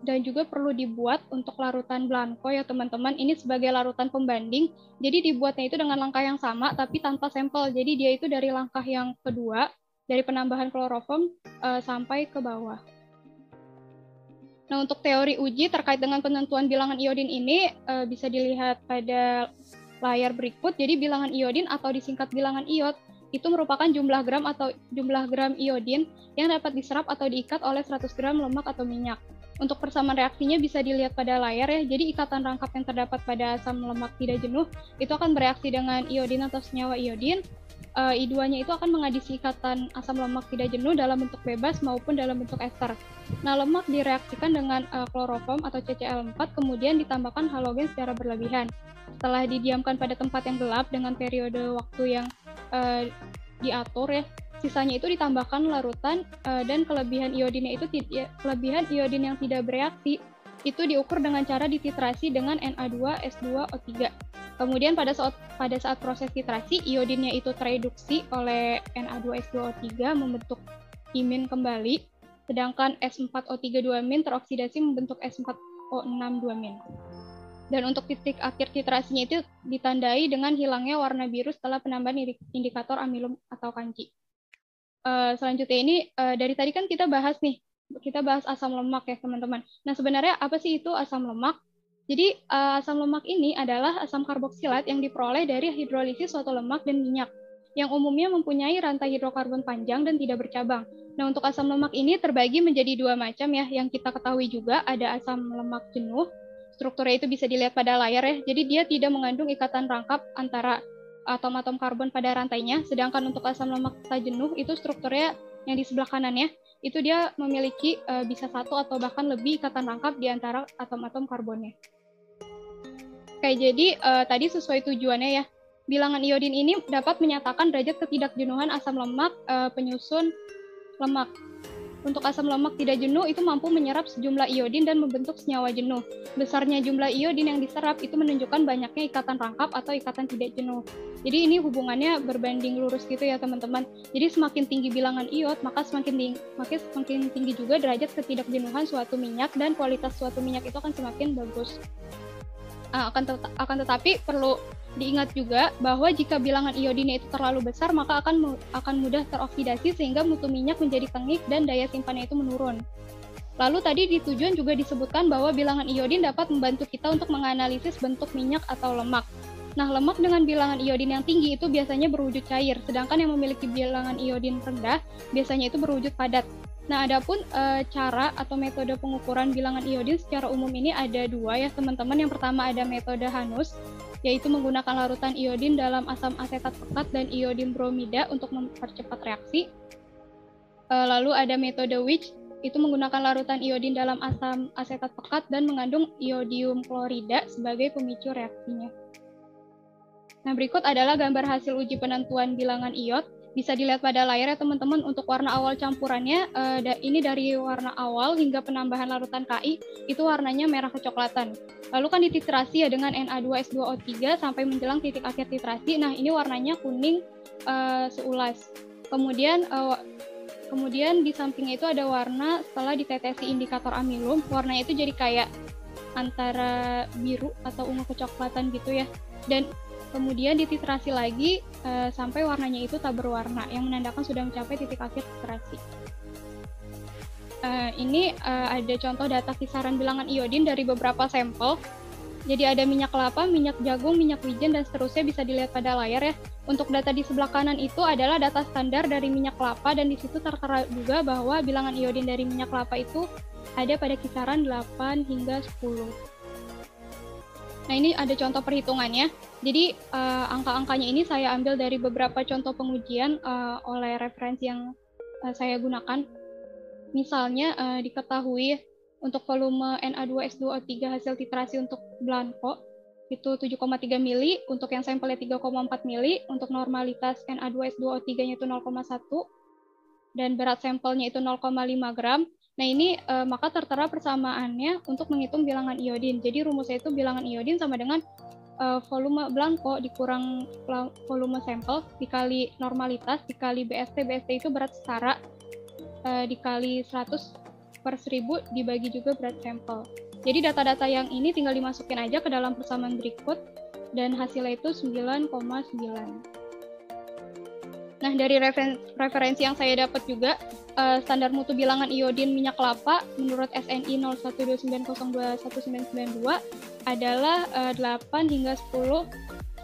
dan juga perlu dibuat untuk larutan blanco ya teman-teman. Ini sebagai larutan pembanding. Jadi dibuatnya itu dengan langkah yang sama tapi tanpa sampel. Jadi dia itu dari langkah yang kedua, dari penambahan kloroform sampai ke bawah. Nah, untuk teori uji terkait dengan penentuan bilangan iodin ini bisa dilihat pada layar berikut. Jadi bilangan iodin atau disingkat bilangan iod itu merupakan jumlah gram iodin yang dapat diserap atau diikat oleh 100 gram lemak atau minyak. Untuk persamaan reaksinya bisa dilihat pada layar ya. Jadi ikatan rangkap yang terdapat pada asam lemak tidak jenuh itu akan bereaksi dengan iodin atau senyawa iodin. I2-nya itu akan mengadisi ikatan asam lemak tidak jenuh dalam bentuk bebas maupun dalam bentuk ester. Nah, lemak direaksikan dengan kloroform atau CCl4 kemudian ditambahkan halogen secara berlebihan. Setelah didiamkan pada tempat yang gelap dengan periode waktu yang diatur ya, sisanya itu ditambahkan larutan dan kelebihan iodinnya itu kelebihan iodin yang tidak bereaksi itu diukur dengan cara dititrasi dengan Na2S2O3. Kemudian pada saat proses titrasi, iodinnya itu tereduksi oleh Na2S2O3 membentuk imin kembali, sedangkan S4O3 2-min teroksidasi membentuk S4O6 2-min. Dan untuk titik akhir titrasinya itu ditandai dengan hilangnya warna biru setelah penambahan indikator amilum atau kanci. Selanjutnya ini dari tadi kan kita bahas asam lemak ya teman-teman. Nah, sebenarnya apa sih itu asam lemak? Jadi asam lemak ini adalah asam karboksilat yang diperoleh dari hidrolisis suatu lemak dan minyak yang umumnya mempunyai rantai hidrokarbon panjang dan tidak bercabang. Nah, untuk asam lemak ini terbagi menjadi dua macam ya. Yang kita ketahui juga ada asam lemak jenuh strukturnya itu bisa dilihat pada layar ya. Jadi dia tidak mengandung ikatan rangkap antara atom-atom karbon pada rantainya, sedangkan untuk asam lemak tak jenuh itu strukturnya yang di sebelah kanannya, itu dia memiliki bisa satu atau bahkan lebih ikatan rangkap di antara atom-atom karbonnya. Oke, jadi tadi sesuai tujuannya ya, bilangan iodin ini dapat menyatakan derajat ketidakjenuhan asam lemak penyusun lemak. Untuk asam lemak tidak jenuh itu mampu menyerap sejumlah iodin dan membentuk senyawa jenuh. Besarnya jumlah iodin yang diserap itu menunjukkan banyaknya ikatan rangkap atau ikatan tidak jenuh. Jadi ini hubungannya berbanding lurus gitu ya teman-teman. Jadi semakin tinggi bilangan iod, maka semakin tinggi juga derajat ketidakjenuhan suatu minyak dan kualitas suatu minyak itu akan semakin bagus. Akan tetapi perlu diingat juga bahwa jika bilangan iodinnya itu terlalu besar, maka akan mudah teroksidasi sehingga mutu minyak menjadi tengik dan daya simpannya itu menurun. Lalu tadi di tujuan juga disebutkan bahwa bilangan iodin dapat membantu kita untuk menganalisis bentuk minyak atau lemak. Nah, lemak dengan bilangan iodin yang tinggi itu biasanya berwujud cair, sedangkan yang memiliki bilangan iodin rendah biasanya itu berwujud padat. Nah, adapun cara atau metode pengukuran bilangan iodin secara umum ini ada dua ya teman-teman. Yang pertama ada metode Hanus, yaitu menggunakan larutan iodin dalam asam asetat pekat dan iodin bromida untuk mempercepat reaksi. Lalu ada metode Witch, itu menggunakan larutan iodin dalam asam asetat pekat dan mengandung iodium klorida sebagai pemicu reaksinya. Nah, berikut adalah gambar hasil uji penentuan bilangan iod. Bisa dilihat pada layar ya teman-teman. Untuk warna awal campurannya, ini dari warna awal hingga penambahan larutan Ki, itu warnanya merah kecoklatan. Lalu kan dititrasi ya dengan Na2S2O3 sampai menjelang titik akhir titrasi. Nah, ini warnanya kuning seulas. Kemudian di sampingnya itu ada warna setelah ditetesi indikator amilum. Warnanya itu jadi kayak antara biru atau ungu kecoklatan gitu ya. Dan kemudian dititrasi lagi sampai warnanya itu tak berwarna, yang menandakan sudah mencapai titik akhir titrasi. Ini ada contoh data kisaran bilangan iodin dari beberapa sampel. Jadi ada minyak kelapa, minyak jagung, minyak wijen, dan seterusnya bisa dilihat pada layar ya. Untuk data di sebelah kanan itu adalah data standar dari minyak kelapa, dan di situ tertera juga bahwa bilangan iodin dari minyak kelapa itu ada pada kisaran 8 hingga 10. Nah, ini ada contoh perhitungannya. Jadi angka-angkanya ini saya ambil dari beberapa contoh pengujian oleh referensi yang saya gunakan. Misalnya diketahui untuk volume Na2S2O3 hasil titrasi untuk Blanco itu 7,3 mili, untuk yang sampelnya 3,4 mili, untuk normalitas Na2S2O3-nya itu 0,1, dan berat sampelnya itu 0,5 gram. Nah, ini maka tertera persamaannya untuk menghitung bilangan iodin. Jadi rumusnya itu bilangan iodin sama dengan volume Blanco dikurang volume sampel dikali normalitas dikali BST. BST itu berat setara dikali 100/1000 dibagi juga berat sampel. Jadi data-data yang ini tinggal dimasukin aja ke dalam persamaan berikut dan hasilnya itu 9,9. Nah, dari referensi yang saya dapat juga, standar mutu bilangan iodin minyak kelapa menurut SNI 0129021992 adalah 8 hingga 10,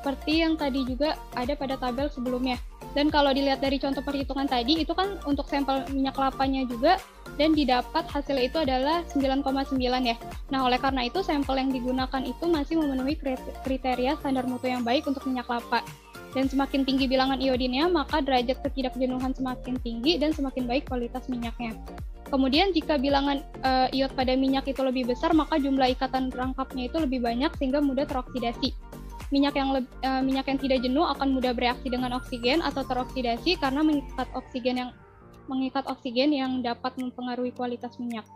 seperti yang tadi juga ada pada tabel sebelumnya. Dan kalau dilihat dari contoh perhitungan tadi, itu kan untuk sampel minyak kelapanya juga, dan didapat hasilnya itu adalah 9,9 ya. Nah, oleh karena itu, sampel yang digunakan itu masih memenuhi kriteria standar mutu yang baik untuk minyak kelapa. Dan semakin tinggi bilangan iodinnya, maka derajat ketidakjenuhan semakin tinggi dan semakin baik kualitas minyaknya. Kemudian jika bilangan iod pada minyak itu lebih besar, maka jumlah ikatan rangkapnya itu lebih banyak sehingga mudah teroksidasi. Minyak yang tidak jenuh akan mudah bereaksi dengan oksigen atau teroksidasi karena mengikat oksigen yang dapat mempengaruhi kualitas minyak.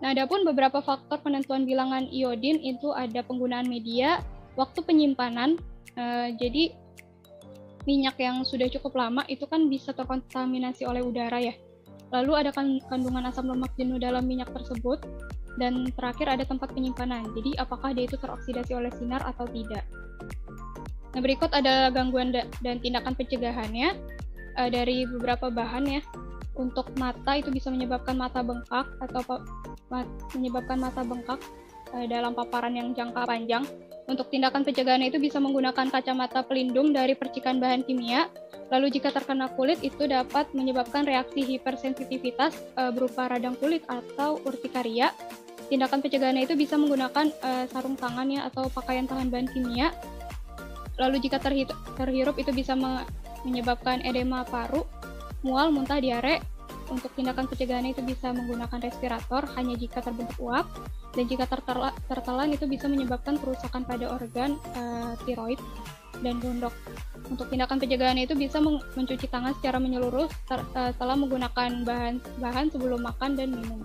Nah, adapun beberapa faktor penentuan bilangan iodin itu ada penggunaan media, waktu penyimpanan. Jadi minyak yang sudah cukup lama itu kan bisa terkontaminasi oleh udara ya. Lalu ada kandungan asam lemak jenuh dalam minyak tersebut, dan terakhir ada tempat penyimpanan. Jadi apakah dia itu teroksidasi oleh sinar atau tidak. Nah, berikut adalah gangguan dan tindakan pencegahannya dari beberapa bahan ya. Untuk mata itu bisa menyebabkan mata bengkak atau menyebabkan mata bengkak dalam paparan yang jangka panjang. Untuk tindakan pencegahan itu bisa menggunakan kacamata pelindung dari percikan bahan kimia. Lalu jika terkena kulit itu dapat menyebabkan reaksi hipersensitivitas berupa radang kulit atau urtikaria. Tindakan pencegahannya itu bisa menggunakan sarung tangan ya atau pakaian tahan bahan kimia. Lalu jika terhirup itu bisa menyebabkan edema paru, mual, muntah, diare. Untuk tindakan pencegahannya itu bisa menggunakan respirator hanya jika terbentuk uap, dan jika tertelan itu bisa menyebabkan kerusakan pada organ tiroid dan gondok. Untuk tindakan pencegahannya itu bisa mencuci tangan secara menyeluruh setelah menggunakan bahan sebelum makan dan minum.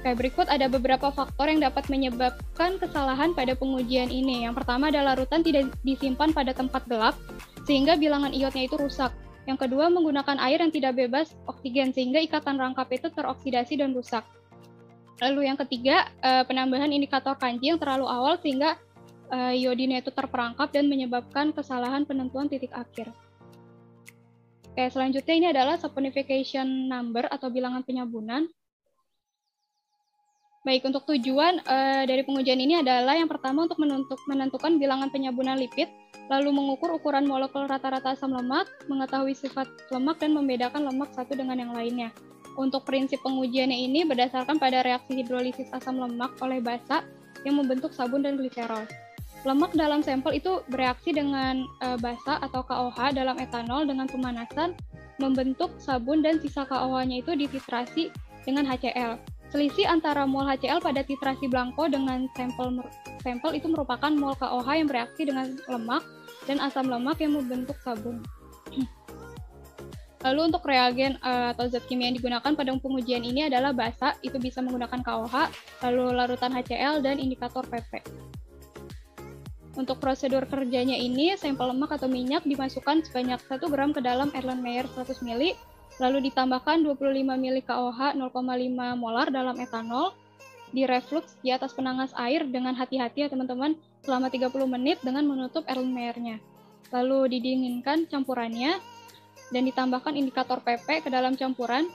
Oke, berikut ada beberapa faktor yang dapat menyebabkan kesalahan pada pengujian ini. Yang pertama adalah larutan tidak disimpan pada tempat gelap, sehingga bilangan iodnya itu rusak. Yang kedua, menggunakan air yang tidak bebas oksigen, sehingga ikatan rangkap itu teroksidasi dan rusak. Lalu yang ketiga, penambahan indikator kanji yang terlalu awal, sehingga iodinnya itu terperangkap dan menyebabkan kesalahan penentuan titik akhir. Oke, selanjutnya ini adalah saponification number atau bilangan penyabunan. Baik, untuk tujuan dari pengujian ini adalah yang pertama untuk menentukan bilangan penyabunan lipid, lalu mengukur ukuran molekul rata-rata asam lemak, mengetahui sifat lemak, dan membedakan lemak satu dengan yang lainnya. Untuk prinsip pengujiannya ini berdasarkan pada reaksi hidrolisis asam lemak oleh basa yang membentuk sabun dan gliserol. Lemak dalam sampel itu bereaksi dengan basa atau KOH dalam etanol dengan pemanasan, membentuk sabun, dan sisa KOH-nya itu dititrasi dengan HCl. Selisih antara mol HCl pada titrasi blanko dengan sampel itu merupakan mol KOH yang bereaksi dengan lemak dan asam lemak yang membentuk sabun. Lalu untuk reagen atau zat kimia yang digunakan pada pengujian ini adalah basa, itu bisa menggunakan KOH, lalu larutan HCl, dan indikator PP. Untuk prosedur kerjanya ini, sampel lemak atau minyak dimasukkan sebanyak 1 gram ke dalam Erlenmeyer 100 ml, lalu ditambahkan 25 ml KOH 0,5 molar dalam etanol, direflux di atas penanas air dengan hati-hati ya teman-teman, selama 30 menit dengan menutup Erlenmeyer-nya. Lalu didinginkan campurannya, dan ditambahkan indikator PP ke dalam campuran,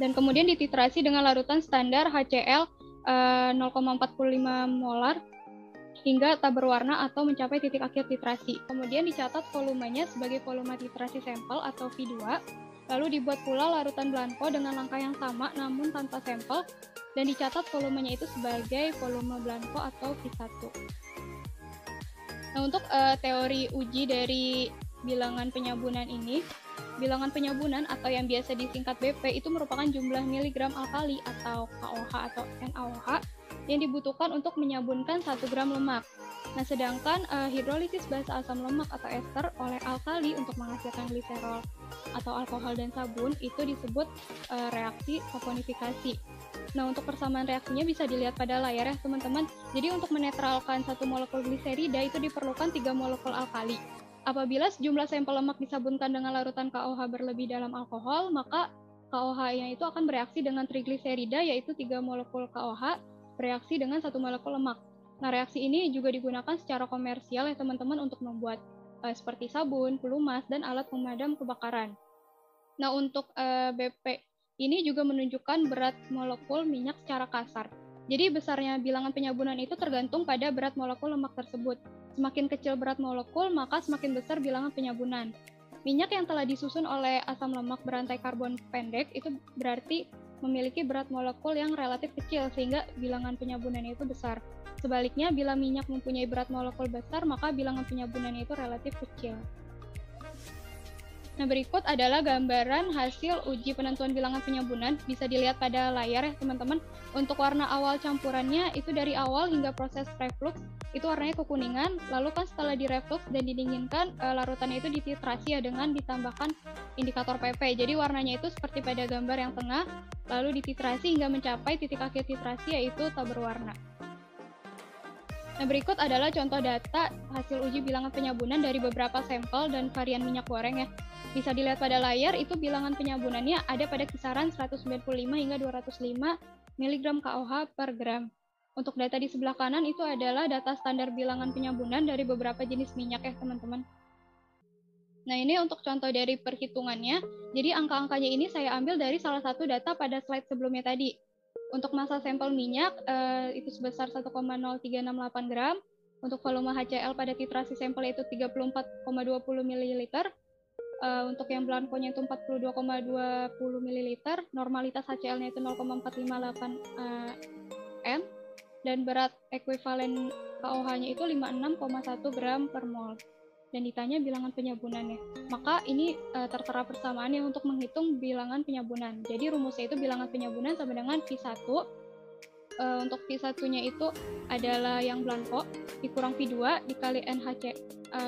dan kemudian dititrasi dengan larutan standar HCl 0,45 molar, hingga tak berwarna atau mencapai titik akhir titrasi. Kemudian dicatat volumenya sebagai volume titrasi sampel atau V2, lalu dibuat pula larutan blanko dengan langkah yang sama namun tanpa sampel, dan dicatat volumenya itu sebagai volume blanko atau V1. Nah, untuk teori uji dari bilangan penyabunan ini, bilangan penyabunan atau yang biasa disingkat BP itu merupakan jumlah miligram alkali atau KOH atau NaOH yang dibutuhkan untuk menyabunkan 1 gram lemak. Nah, sedangkan hidrolisis basa asam lemak atau ester oleh alkali untuk menghasilkan gliserol atau alkohol dan sabun itu disebut reaksi saponifikasi. Nah, untuk persamaan reaksinya bisa dilihat pada layar ya teman-teman. Jadi untuk menetralkan 1 molekul gliserida itu diperlukan 3 molekul alkali. Apabila sejumlah sampel lemak disabunkan dengan larutan KOH berlebih dalam alkohol, maka KOH-nya itu akan bereaksi dengan trigliserida, yaitu 3 molekul KOH bereaksi dengan 1 molekul lemak. Nah, reaksi ini juga digunakan secara komersial ya teman-teman untuk membuat seperti sabun, pelumas, dan alat pemadam kebakaran. Nah, untuk BP ini juga menunjukkan berat molekul minyak secara kasar. Jadi besarnya bilangan penyabunan itu tergantung pada berat molekul lemak tersebut. Semakin kecil berat molekul, maka semakin besar bilangan penyabunan. Minyak yang telah disusun oleh asam lemak berantai karbon pendek itu berarti memiliki berat molekul yang relatif kecil sehingga bilangan penyabunannya itu besar. Sebaliknya, bila minyak mempunyai berat molekul besar, maka bilangan penyabunannya itu relatif kecil. Nah, berikut adalah gambaran hasil uji penentuan bilangan penyabunan. Bisa dilihat pada layar ya teman-teman. Untuk warna awal campurannya itu dari awal hingga proses reflux itu warnanya kekuningan. Lalu kan setelah direflux dan didinginkan, larutannya itu dititrasi ya dengan ditambahkan indikator PP. Jadi warnanya itu seperti pada gambar yang tengah, lalu dititrasi hingga mencapai titik akhir titrasi yaitu tak berwarna. Nah, berikut adalah contoh data hasil uji bilangan penyabunan dari beberapa sampel dan varian minyak goreng ya. Bisa dilihat pada layar, itu bilangan penyabunannya ada pada kisaran 195 hingga 205 mg KOH per gram. Untuk data di sebelah kanan itu adalah data standar bilangan penyabunan dari beberapa jenis minyak ya teman-teman. Nah, ini untuk contoh dari perhitungannya. Jadi angka-angkanya ini saya ambil dari salah satu data pada slide sebelumnya tadi. Untuk massa sampel minyak itu sebesar 1,0368 gram. Untuk volume HCl pada titrasi sampel itu 34,20 ml. Untuk yang blankonya itu 42,20 ml, normalitas HCl-nya itu 0,458 m, dan berat ekuivalen KOH-nya itu 56,1 gram per mol. Dan ditanya bilangan penyabunannya. Maka ini tertera persamaannya untuk menghitung bilangan penyabunan. Jadi rumusnya itu bilangan penyabunan sama dengan V1. Untuk V1-nya itu adalah yang blanko dikurang V2 dikali NHC,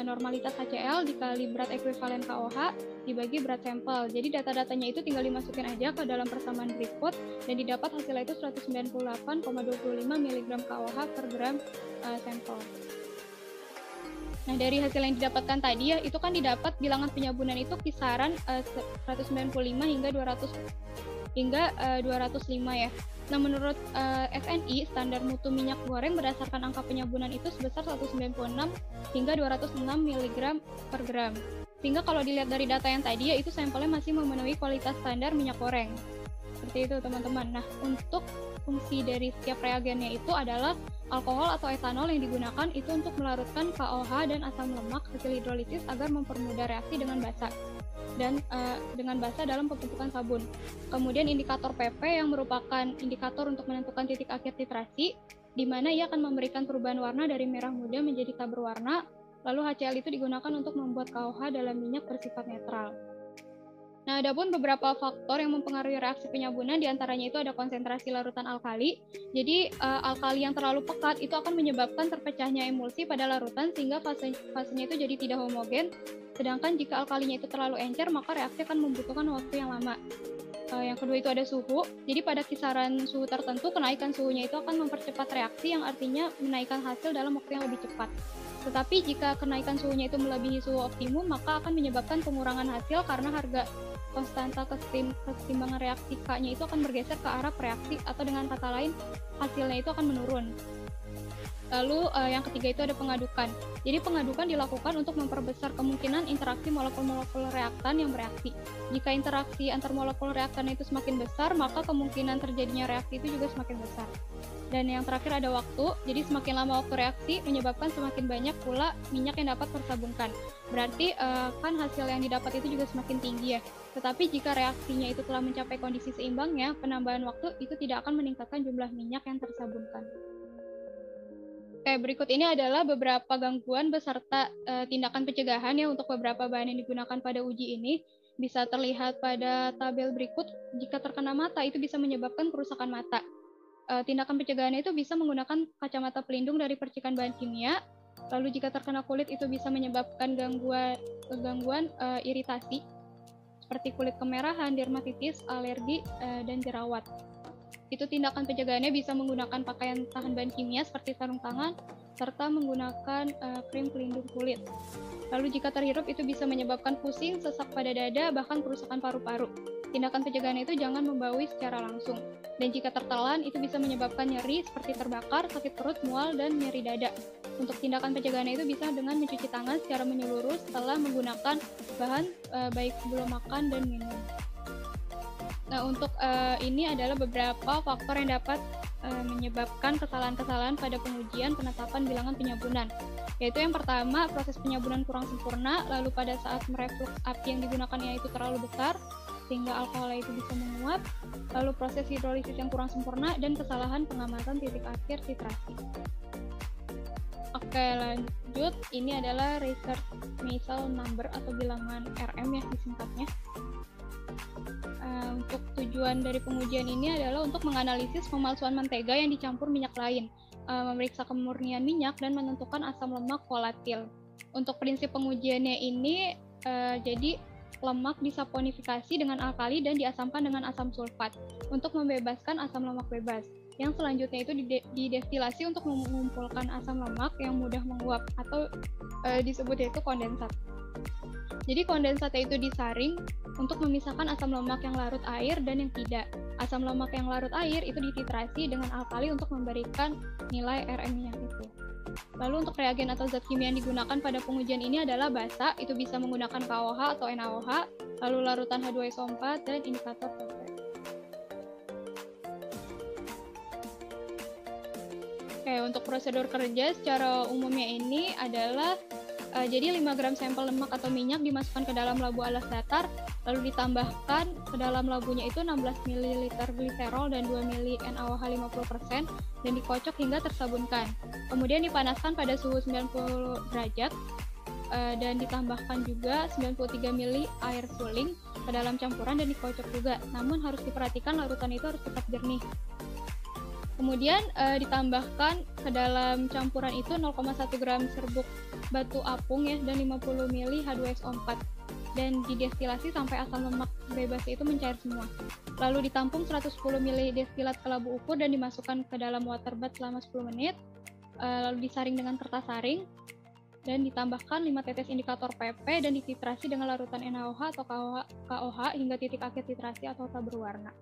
normalitas HCl dikali berat ekuivalen KOH dibagi berat sampel. Jadi data-datanya itu tinggal dimasukin aja ke dalam persamaan berikut dan didapat hasilnya itu 198,25 mg KOH per gram sampel. Nah, dari hasil yang didapatkan tadi ya, itu kan didapat bilangan penyabunan itu kisaran 195 hingga 205 ya. Nah, menurut FNI, standar mutu minyak goreng berdasarkan angka penyabunan itu sebesar 196 hingga 206 mg per gram. Sehingga kalau dilihat dari data yang tadi ya, itu sampelnya masih memenuhi kualitas standar minyak goreng. Seperti itu, teman-teman. Nah, untuk fungsi dari setiap reagennya itu adalah alkohol atau etanol yang digunakan itu untuk melarutkan KOH dan asam lemak hasil hidrolisis agar mempermudah reaksi dengan basa dan dengan basa dalam pembentukan sabun. Kemudian indikator PP yang merupakan indikator untuk menentukan titik akhir titrasi, di mana ia akan memberikan perubahan warna dari merah muda menjadi tak berwarna. Lalu HCl itu digunakan untuk membuat KOH dalam minyak bersifat netral. Nah, ada pun beberapa faktor yang mempengaruhi reaksi penyabunan, diantaranya itu ada konsentrasi larutan alkali. Jadi, alkali yang terlalu pekat itu akan menyebabkan terpecahnya emulsi pada larutan sehingga fasenya itu jadi tidak homogen. Sedangkan jika alkalinya itu terlalu encer, maka reaksi akan membutuhkan waktu yang lama. Yang kedua itu ada suhu. Jadi pada kisaran suhu tertentu, kenaikan suhunya itu akan mempercepat reaksi yang artinya menaikkan hasil dalam waktu yang lebih cepat. Tetapi jika kenaikan suhunya itu melebihi suhu optimum, maka akan menyebabkan pengurangan hasil karena harga konstanta keseimbangan reaksi K-nya itu akan bergeser ke arah reaksi, atau dengan kata lain hasilnya itu akan menurun. Lalu yang ketiga itu ada pengadukan. Jadi pengadukan dilakukan untuk memperbesar kemungkinan interaksi molekul-molekul reaktan yang bereaksi. Jika interaksi antar molekul reaktan itu semakin besar, maka kemungkinan terjadinya reaksi itu juga semakin besar. Dan yang terakhir ada waktu. Jadi semakin lama waktu reaksi menyebabkan semakin banyak pula minyak yang dapat tersabunkan. Berarti kan hasil yang didapat itu juga semakin tinggi ya. Tetapi jika reaksinya itu telah mencapai kondisi seimbangnya, penambahan waktu itu tidak akan meningkatkan jumlah minyak yang tersabunkan. Oke, berikut ini adalah beberapa gangguan beserta tindakan pencegahan ya untuk beberapa bahan yang digunakan pada uji ini. Bisa terlihat pada tabel berikut. Jika terkena mata itu bisa menyebabkan kerusakan mata. Tindakan pencegahannya itu bisa menggunakan kacamata pelindung dari percikan bahan kimia. Lalu jika terkena kulit itu bisa menyebabkan gangguan iritasi seperti kulit kemerahan, dermatitis, alergi, dan jerawat. Itu tindakan pencegahannya bisa menggunakan pakaian tahan bahan kimia seperti sarung tangan, serta menggunakan krim pelindung kulit. Lalu jika terhirup itu bisa menyebabkan pusing, sesak pada dada, bahkan kerusakan paru-paru. Tindakan pencegahan itu jangan membaui secara langsung. Dan jika tertelan itu bisa menyebabkan nyeri seperti terbakar, sakit perut, mual, dan nyeri dada. Untuk tindakan pencegahan itu bisa dengan mencuci tangan secara menyeluruh setelah menggunakan bahan baik sebelum makan dan minum. Nah, untuk ini adalah beberapa faktor yang dapat menyebabkan kesalahan-kesalahan pada pengujian penetapan bilangan penyabunan. Yaitu yang pertama, proses penyabunan kurang sempurna, lalu pada saat mereflux api yang digunakannya itu terlalu besar, sehingga alkoholnya itu bisa menguap, lalu proses hidrolisis yang kurang sempurna, dan kesalahan pengamatan titik akhir titrasi. Oke, lanjut. Ini adalah research Maisel number atau bilangan RM ya disingkatnya. Untuk tujuan dari pengujian ini adalah untuk menganalisis pemalsuan mentega yang dicampur minyak lain, memeriksa kemurnian minyak, dan menentukan asam lemak volatil. Untuk prinsip pengujiannya ini, jadi lemak disaponifikasi dengan alkali dan diasamkan dengan asam sulfat untuk membebaskan asam lemak bebas. Yang selanjutnya itu didestilasi untuk mengumpulkan asam lemak yang mudah menguap atau disebut yaitu kondensat. Jadi kondensatnya itu disaring untuk memisahkan asam lemak yang larut air dan yang tidak. Asam lemak yang larut air itu dititrasi dengan alkali untuk memberikan nilai RM-nya itu. Lalu untuk reagen atau zat kimia yang digunakan pada pengujian ini adalah basa, itu bisa menggunakan KOH atau NaOH, lalu larutan H2SO4, dan indikator PP. Oke, untuk prosedur kerja secara umumnya ini adalah Jadi 5 gram sampel lemak atau minyak dimasukkan ke dalam labu alas datar, lalu ditambahkan ke dalam labunya itu 16 ml gliserol dan 2 ml NaOH 50% dan dikocok hingga tersabunkan. Kemudian dipanaskan pada suhu 90 derajat dan ditambahkan juga 93 ml air suling ke dalam campuran dan dikocok juga. Namun harus diperhatikan larutan itu harus tetap jernih. Kemudian ditambahkan ke dalam campuran itu 0,1 gram serbuk batu apung ya dan 50 ml H2SO4 dan didestilasi sampai asam lemak bebasnya itu mencair semua. Lalu ditampung 110 ml destilat kelabu ukur dan dimasukkan ke dalam waterbath selama 10 menit. Lalu disaring dengan kertas saring dan ditambahkan 5 tetes indikator PP dan dititrasi dengan larutan NaOH atau KOH hingga titik akhir titrasi atau tak berwarna.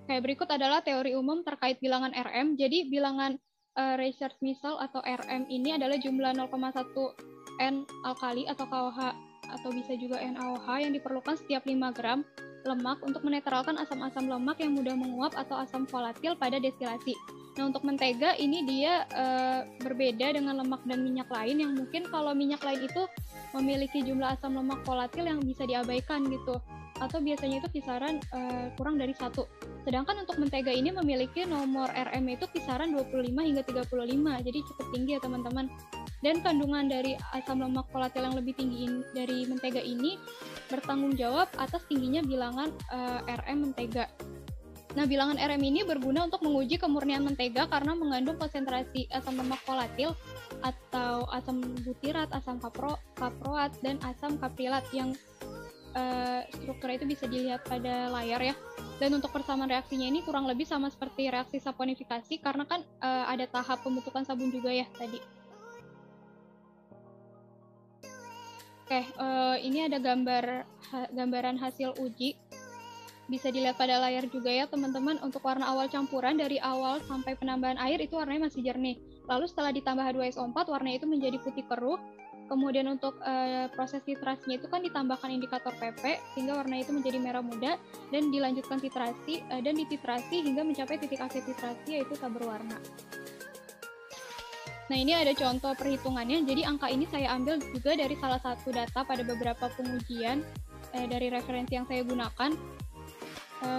Oke, berikut adalah teori umum terkait bilangan RM. Jadi bilangan Research Misal atau RM ini adalah jumlah 0,1 N alkali atau KOH atau bisa juga NaOH yang diperlukan setiap 5 gram lemak untuk menetralkan asam-asam lemak yang mudah menguap atau asam volatil pada destilasi. Nah, untuk mentega ini dia berbeda dengan lemak dan minyak lain yang mungkin kalau minyak lain itu memiliki jumlah asam lemak volatil yang bisa diabaikan gitu. Atau biasanya itu kisaran kurang dari 1. Sedangkan untuk mentega ini memiliki nomor RM itu kisaran 25 hingga 35, jadi cukup tinggi ya teman-teman. Dan kandungan dari asam lemak volatil yang lebih tinggi dari mentega ini bertanggung jawab atas tingginya bilangan RM mentega. Nah, bilangan RM ini berguna untuk menguji kemurnian mentega karena mengandung konsentrasi asam lemak volatil atau asam butirat, asam kaproat, dan asam kaprilat yang strukturnya itu bisa dilihat pada layar ya. Dan untuk persamaan reaksinya ini kurang lebih sama seperti reaksi saponifikasi karena kan ada tahap pembentukan sabun juga ya tadi. Oke, ini ada gambaran hasil uji. Bisa dilihat pada layar juga ya teman-teman. Untuk warna awal campuran dari awal sampai penambahan air itu warnanya masih jernih. Lalu setelah ditambah H2SO4 warnanya itu menjadi putih keruh. Kemudian untuk proses titrasinya itu kan ditambahkan indikator PP sehingga warna itu menjadi merah muda dan dilanjutkan titrasi dan dititrasi hingga mencapai titik akhir titrasi yaitu tak berwarna. Nah, ini ada contoh perhitungannya. Jadi angka ini saya ambil juga dari salah satu data pada beberapa pengujian dari referensi yang saya gunakan.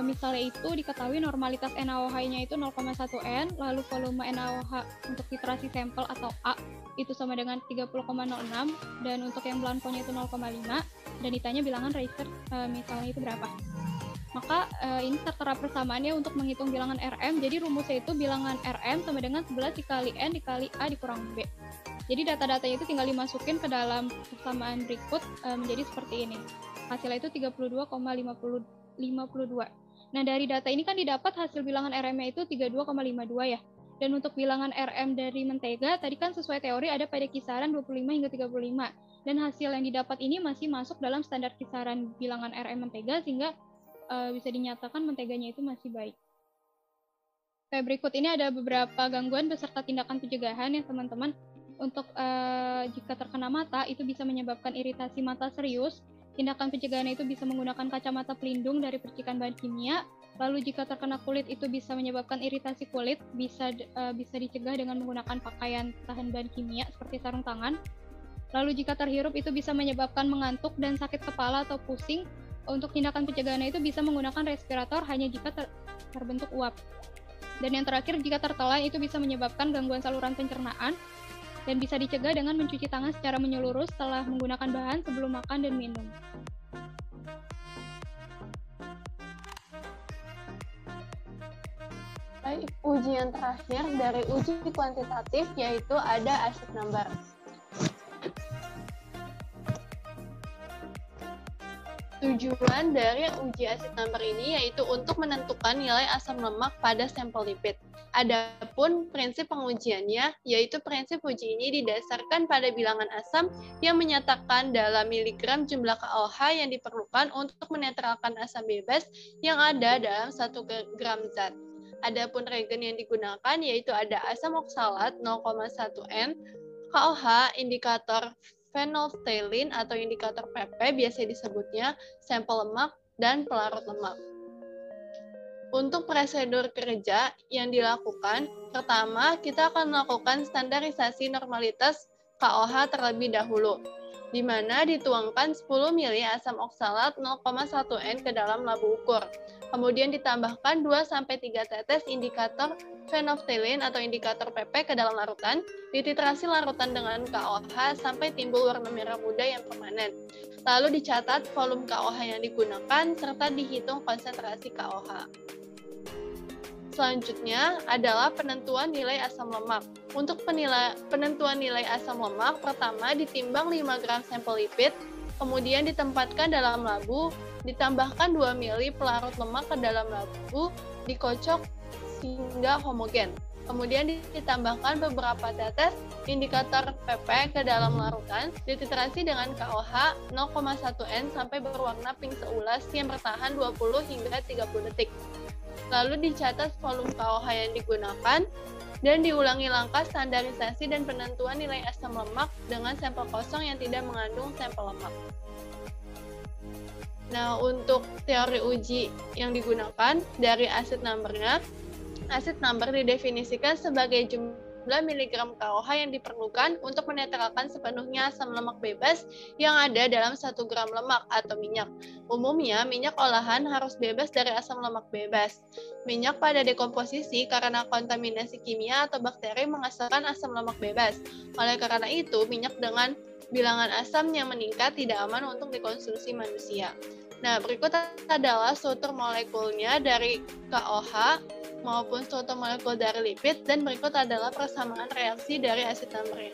Misalnya itu diketahui normalitas NaOH-nya itu 0,1 N, lalu volume NaOH untuk titrasi sampel atau A itu sama dengan 30,06 dan untuk yang blankonya itu 0,5 dan ditanya bilangan Research misalnya itu berapa. Maka ini tertera persamaannya untuk menghitung bilangan RM. Jadi rumusnya itu bilangan RM sama dengan 11 dikali N dikali A dikurang B. Jadi data-datanya itu tinggal dimasukin ke dalam persamaan berikut menjadi seperti ini. Hasilnya itu 32,52. Nah, dari data ini kan didapat hasil bilangan RM-nya itu 32,52 ya. Dan untuk bilangan RM dari mentega tadi kan sesuai teori ada pada kisaran 25 hingga 35. Dan hasil yang didapat ini masih masuk dalam standar kisaran bilangan RM mentega sehingga bisa dinyatakan menteganya itu masih baik. Oke, berikut ini ada beberapa gangguan beserta tindakan pencegahan ya teman-teman. Untuk jika terkena mata itu bisa menyebabkan iritasi mata serius. Tindakan pencegahan itu bisa menggunakan kacamata pelindung dari percikan bahan kimia. Lalu jika terkena kulit itu bisa menyebabkan iritasi kulit, bisa dicegah dengan menggunakan pakaian tahan bahan kimia seperti sarung tangan. Lalu jika terhirup itu bisa menyebabkan mengantuk dan sakit kepala atau pusing. Untuk tindakan pencegahan itu bisa menggunakan respirator hanya jika terbentuk uap. Dan yang terakhir jika tertelan itu bisa menyebabkan gangguan saluran pencernaan dan bisa dicegah dengan mencuci tangan secara menyeluruh setelah menggunakan bahan sebelum makan dan minum. Baik, ujian terakhir dari uji kuantitatif yaitu ada acid number. Tujuan dari uji acid number ini yaitu untuk menentukan nilai asam lemak pada sampel lipid. Adapun prinsip pengujiannya, yaitu prinsip uji ini didasarkan pada bilangan asam yang menyatakan dalam miligram jumlah KOH yang diperlukan untuk menetralkan asam bebas yang ada dalam 1 gram zat. Adapun reagen yang digunakan yaitu ada asam oksalat 0,1 M, KOH, indikator phenolphthalein atau indikator PP biasa disebutnya sampel lemak dan pelarut lemak. Untuk prosedur kerja yang dilakukan, pertama kita akan melakukan standarisasi normalitas KOH terlebih dahulu, di mana dituangkan 10 mili asam oksalat 0,1 N ke dalam labu ukur. Kemudian ditambahkan 2-3 tetes indikator phenolphthalein atau indikator PP ke dalam larutan, dititrasi larutan dengan KOH sampai timbul warna merah muda yang permanen. Lalu dicatat volume KOH yang digunakan serta dihitung konsentrasi KOH. Selanjutnya adalah penentuan nilai asam lemak. Untuk penentuan nilai asam lemak, pertama ditimbang 5 gram sampel lipid, kemudian ditempatkan dalam labu, ditambahkan 2 mili pelarut lemak ke dalam labu, dikocok hingga homogen. Kemudian ditambahkan beberapa tetes indikator PP ke dalam larutan, dititrasi dengan KOH 0,1 N sampai berwarna pink seulas yang bertahan 20 hingga 30 detik. Lalu dicatat volume KOH yang digunakan, dan diulangi langkah standarisasi dan penentuan nilai asam lemak dengan sampel kosong yang tidak mengandung sampel lemak. Nah, untuk teori uji yang digunakan dari acid number-nya, acid number didefinisikan sebagai jumlah miligram KOH yang diperlukan untuk menetralkan sepenuhnya asam lemak bebas yang ada dalam 1 gram lemak atau minyak. Umumnya, minyak olahan harus bebas dari asam lemak bebas. Minyak pada dekomposisi karena kontaminasi kimia atau bakteri menghasilkan asam lemak bebas. Oleh karena itu, minyak dengan bilangan asam yang meningkat tidak aman untuk dikonsumsi manusia. Nah, berikut adalah struktur molekulnya dari KOH maupun struktur molekul dari lipid, dan berikut adalah persamaan reaksi dari acid number-nya.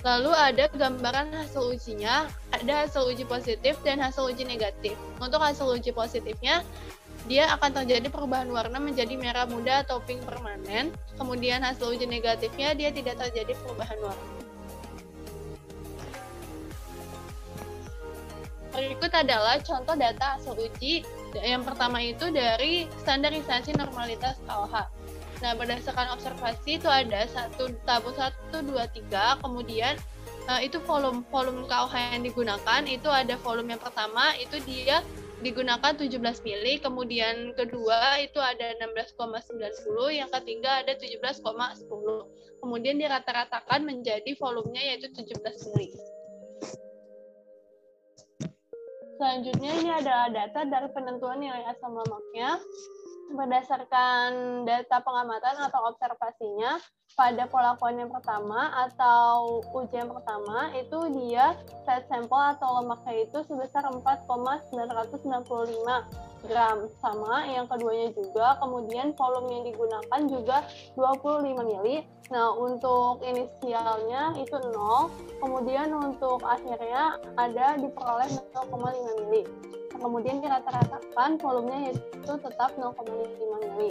Lalu ada gambaran hasil ujinya, ada hasil uji positif dan hasil uji negatif. Untuk hasil uji positifnya, dia akan terjadi perubahan warna menjadi merah muda atau pink permanen. Kemudian hasil uji negatifnya, dia tidak terjadi perubahan warna. Berikut adalah contoh data hasil uji. Yang pertama itu dari standarisasi normalitas KOH. Nah, berdasarkan observasi itu ada tabel 1, 2, 3, kemudian itu volume KOH yang digunakan, itu ada volume yang pertama, itu dia digunakan 17 mili, kemudian kedua itu ada 16,90, yang ketiga ada 17,10. Kemudian dirata-ratakan menjadi volumenya yaitu 17 mili. Selanjutnya ini adalah data dari penentuan nilai asam lemaknya. Berdasarkan data pengamatan atau observasinya, pada pelakuan yang pertama atau uji yang pertama, itu dia fat sample atau lemaknya itu sebesar 4,995 gram. Sama, yang keduanya juga, kemudian volume yang digunakan juga 25 mili. Nah, untuk inisialnya itu 0, kemudian untuk akhirnya ada diperoleh 0,5 mili. Kemudian dirata-ratakan volumenya itu tetap 0,5 mili.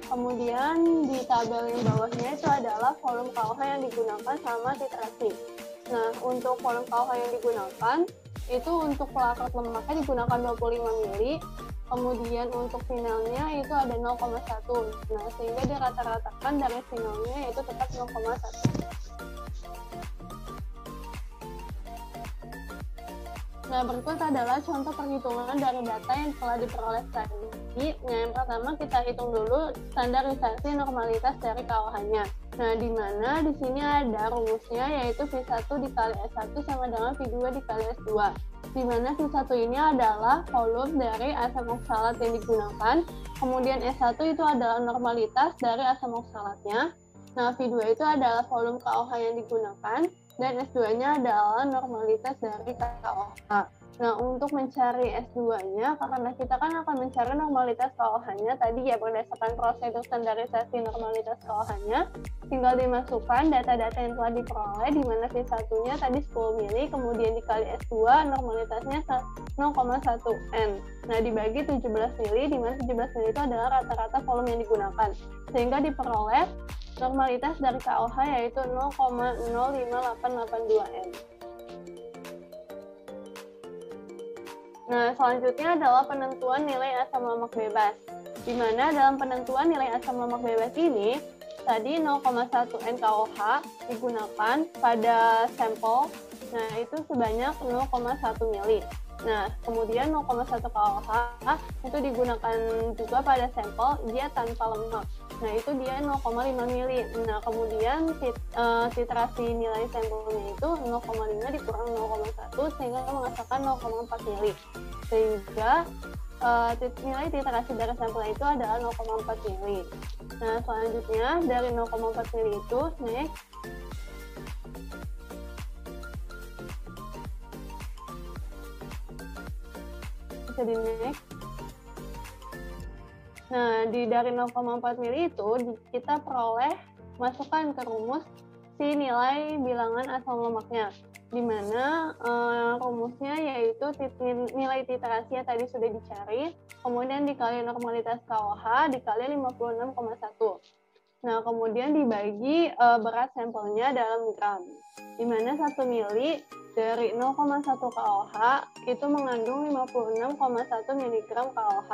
Kemudian di tabel yang bawahnya itu adalah volume KOH yang digunakan sama titrasi. Nah, untuk volume KOH yang digunakan, itu untuk pelarut lemaknya digunakan 25 mili, kemudian untuk finalnya itu ada 0,1. Nah, sehingga dirata-ratakan dari finalnya itu tetap 0,1. Nah, berikut adalah contoh perhitungan dari data yang telah diperoleh tadi. Nah, yang pertama kita hitung dulu standarisasi normalitas dari KOH-nya. Nah, di mana di sini ada rumusnya yaitu V1 dikali S1 sama dengan V2 dikali S2. Di mana V1 ini adalah volume dari asam oksalat yang digunakan, kemudian S1 itu adalah normalitas dari asam oksalatnya. Nah, V2 itu adalah volume KOH yang digunakan, dan S2-nya adalah normalitas dari KOH. Nah, untuk mencari S2-nya, karena kita kan akan mencari normalitas KOH-nya tadi ya berdasarkan prosedur standarisasi normalitas KOH-nya, tinggal dimasukkan data-data yang telah diperoleh, di mana V1-nya tadi 10 mili, kemudian dikali S2, normalitasnya 0,1 N. Nah, dibagi 17 mili, di mana 17 mili itu adalah rata-rata volume yang digunakan. Sehingga diperoleh normalitas dari KOH yaitu 0,05882 N. Nah, selanjutnya adalah penentuan nilai asam lemak bebas. Di mana dalam penentuan nilai asam lemak bebas ini, tadi 0,1 N KOH digunakan pada sampel, nah itu sebanyak 0,1 mili. Nah, kemudian 0,1 KOH itu digunakan juga pada sampel dia tanpa lemak. Nah, itu dia 0,5 mili. Nah, kemudian titrasi nilai sampelnya itu 0,5 dikurang 0,1 sehingga menghasilkan 0,4 mili. Sehingga nilai titrasi dari sampel itu adalah 0,4 mili. Nah, selanjutnya dari 0,4 mili itu next. Bisa di next. Nah, dari 0,4 mili itu kita peroleh masukkan ke rumus si nilai bilangan asam lemaknya, di mana rumusnya yaitu nilai titrasi yang tadi sudah dicari, kemudian dikali normalitas KOH dikali 56,1. Nah, kemudian dibagi berat sampelnya dalam gram, di mana 1 mili dari 0,1 KOH itu mengandung 56,1 mg KOH.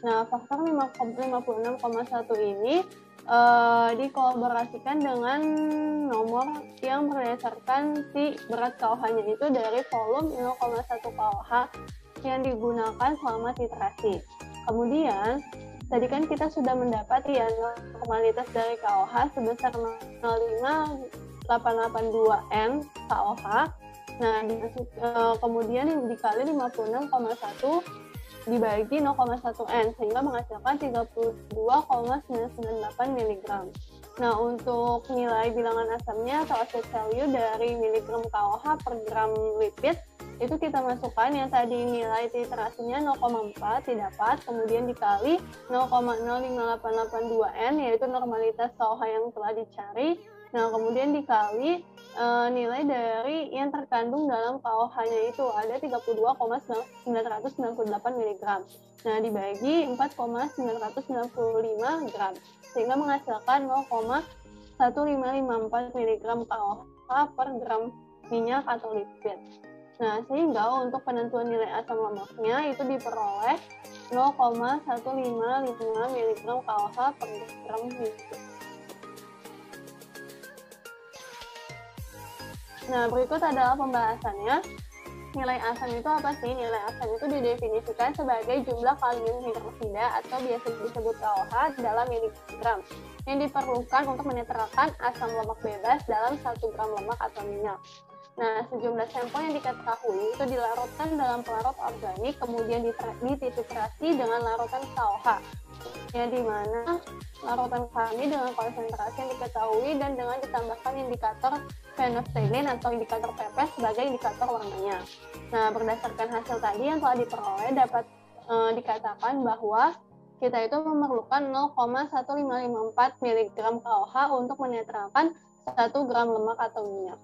Nah, faktor 56,1 ini dikolaborasikan dengan nomor yang berdasarkan si berat KOH-nya itu dari volume 0,1 KOH yang digunakan selama titrasi. Kemudian, tadi kan kita sudah mendapat ya normalitas dari KOH sebesar 0,5882 N KOH. Nah, kemudian dikali 56,1 dibagi 0,1 N sehingga menghasilkan 32,998 mg. Nah, untuk nilai bilangan asamnya atau acid value dari miligram KOH per gram lipid itu kita masukkan yang tadi nilai titrasinya 0,4 didapat, kemudian dikali 0,05882 N yaitu normalitas KOH yang telah dicari. Nah, kemudian dikali nilai dari yang terkandung dalam KOH-nya itu ada 32,998 mg. Nah, dibagi 4,995 gram sehingga menghasilkan 0,1554 mg KOH per gram minyak atau lipid. Nah, sehingga untuk penentuan nilai asam lemaknya itu diperoleh 0,155 mg KOH per gram lipid. Nah, berikut adalah pembahasannya. Nilai asam itu apa sih? Nilai asam itu didefinisikan sebagai jumlah kalium hidroksida atau biasa disebut KOH dalam miligram yang diperlukan untuk menetralkan asam lemak bebas dalam 1 gram lemak atau minyak. Nah, sejumlah sampel yang diketahui itu dilarutkan dalam pelarut organik, kemudian dititrasi dengan larutan KOH, yang dimana larutan kami dengan konsentrasi yang diketahui dan dengan ditambahkan indikator phenolphthalein atau indikator pepes sebagai indikator warnanya. Nah, berdasarkan hasil tadi yang telah diperoleh dapat dikatakan bahwa kita itu memerlukan 0,1554 mg KOH untuk menetralkan 1 gram lemak atau minyak.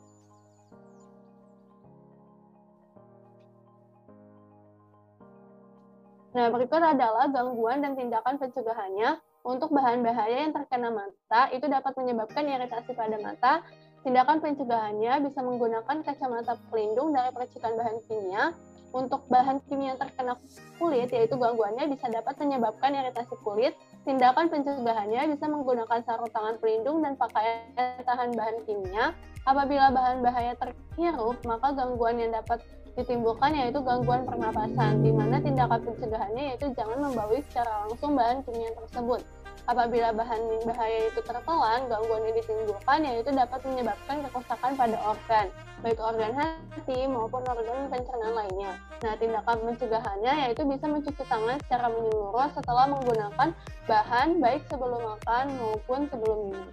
Nah, berikut adalah gangguan dan tindakan pencegahannya. Untuk bahan bahaya yang terkena mata, itu dapat menyebabkan iritasi pada mata. Tindakan pencegahannya bisa menggunakan kacamata pelindung dari percikan bahan kimia. Untuk bahan kimia yang terkena kulit, yaitu gangguannya bisa dapat menyebabkan iritasi kulit. Tindakan pencegahannya bisa menggunakan sarung tangan pelindung dan pakaian tahan bahan kimia. Apabila bahan bahaya terhirup, maka gangguan yang dapat ditimbulkan yaitu gangguan pernapasan, di mana tindakan pencegahannya yaitu jangan membawi secara langsung bahan kimia tersebut. Apabila bahan bahaya itu tertelan, gangguan yang ditimbulkan yaitu dapat menyebabkan kerusakan pada organ, baik organ hati maupun organ pencernaan lainnya. Nah, tindakan pencegahannya yaitu bisa mencuci tangan secara menyeluruh setelah menggunakan bahan baik sebelum makan maupun sebelum minum.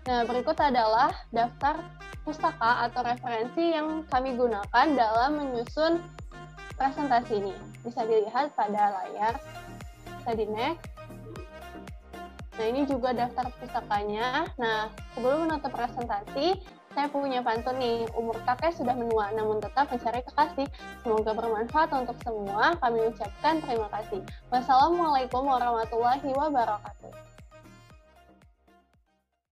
Nah, berikut adalah daftar pustaka atau referensi yang kami gunakan dalam menyusun presentasi ini. Bisa dilihat pada layar. Bisa di next. Nah, ini juga daftar pustakanya. Nah, sebelum menutup presentasi, saya punya pantun nih. Umur kakek sudah menua, namun tetap mencari kekasih. Semoga bermanfaat untuk semua. Kami ucapkan terima kasih. Wassalamualaikum warahmatullahi wabarakatuh.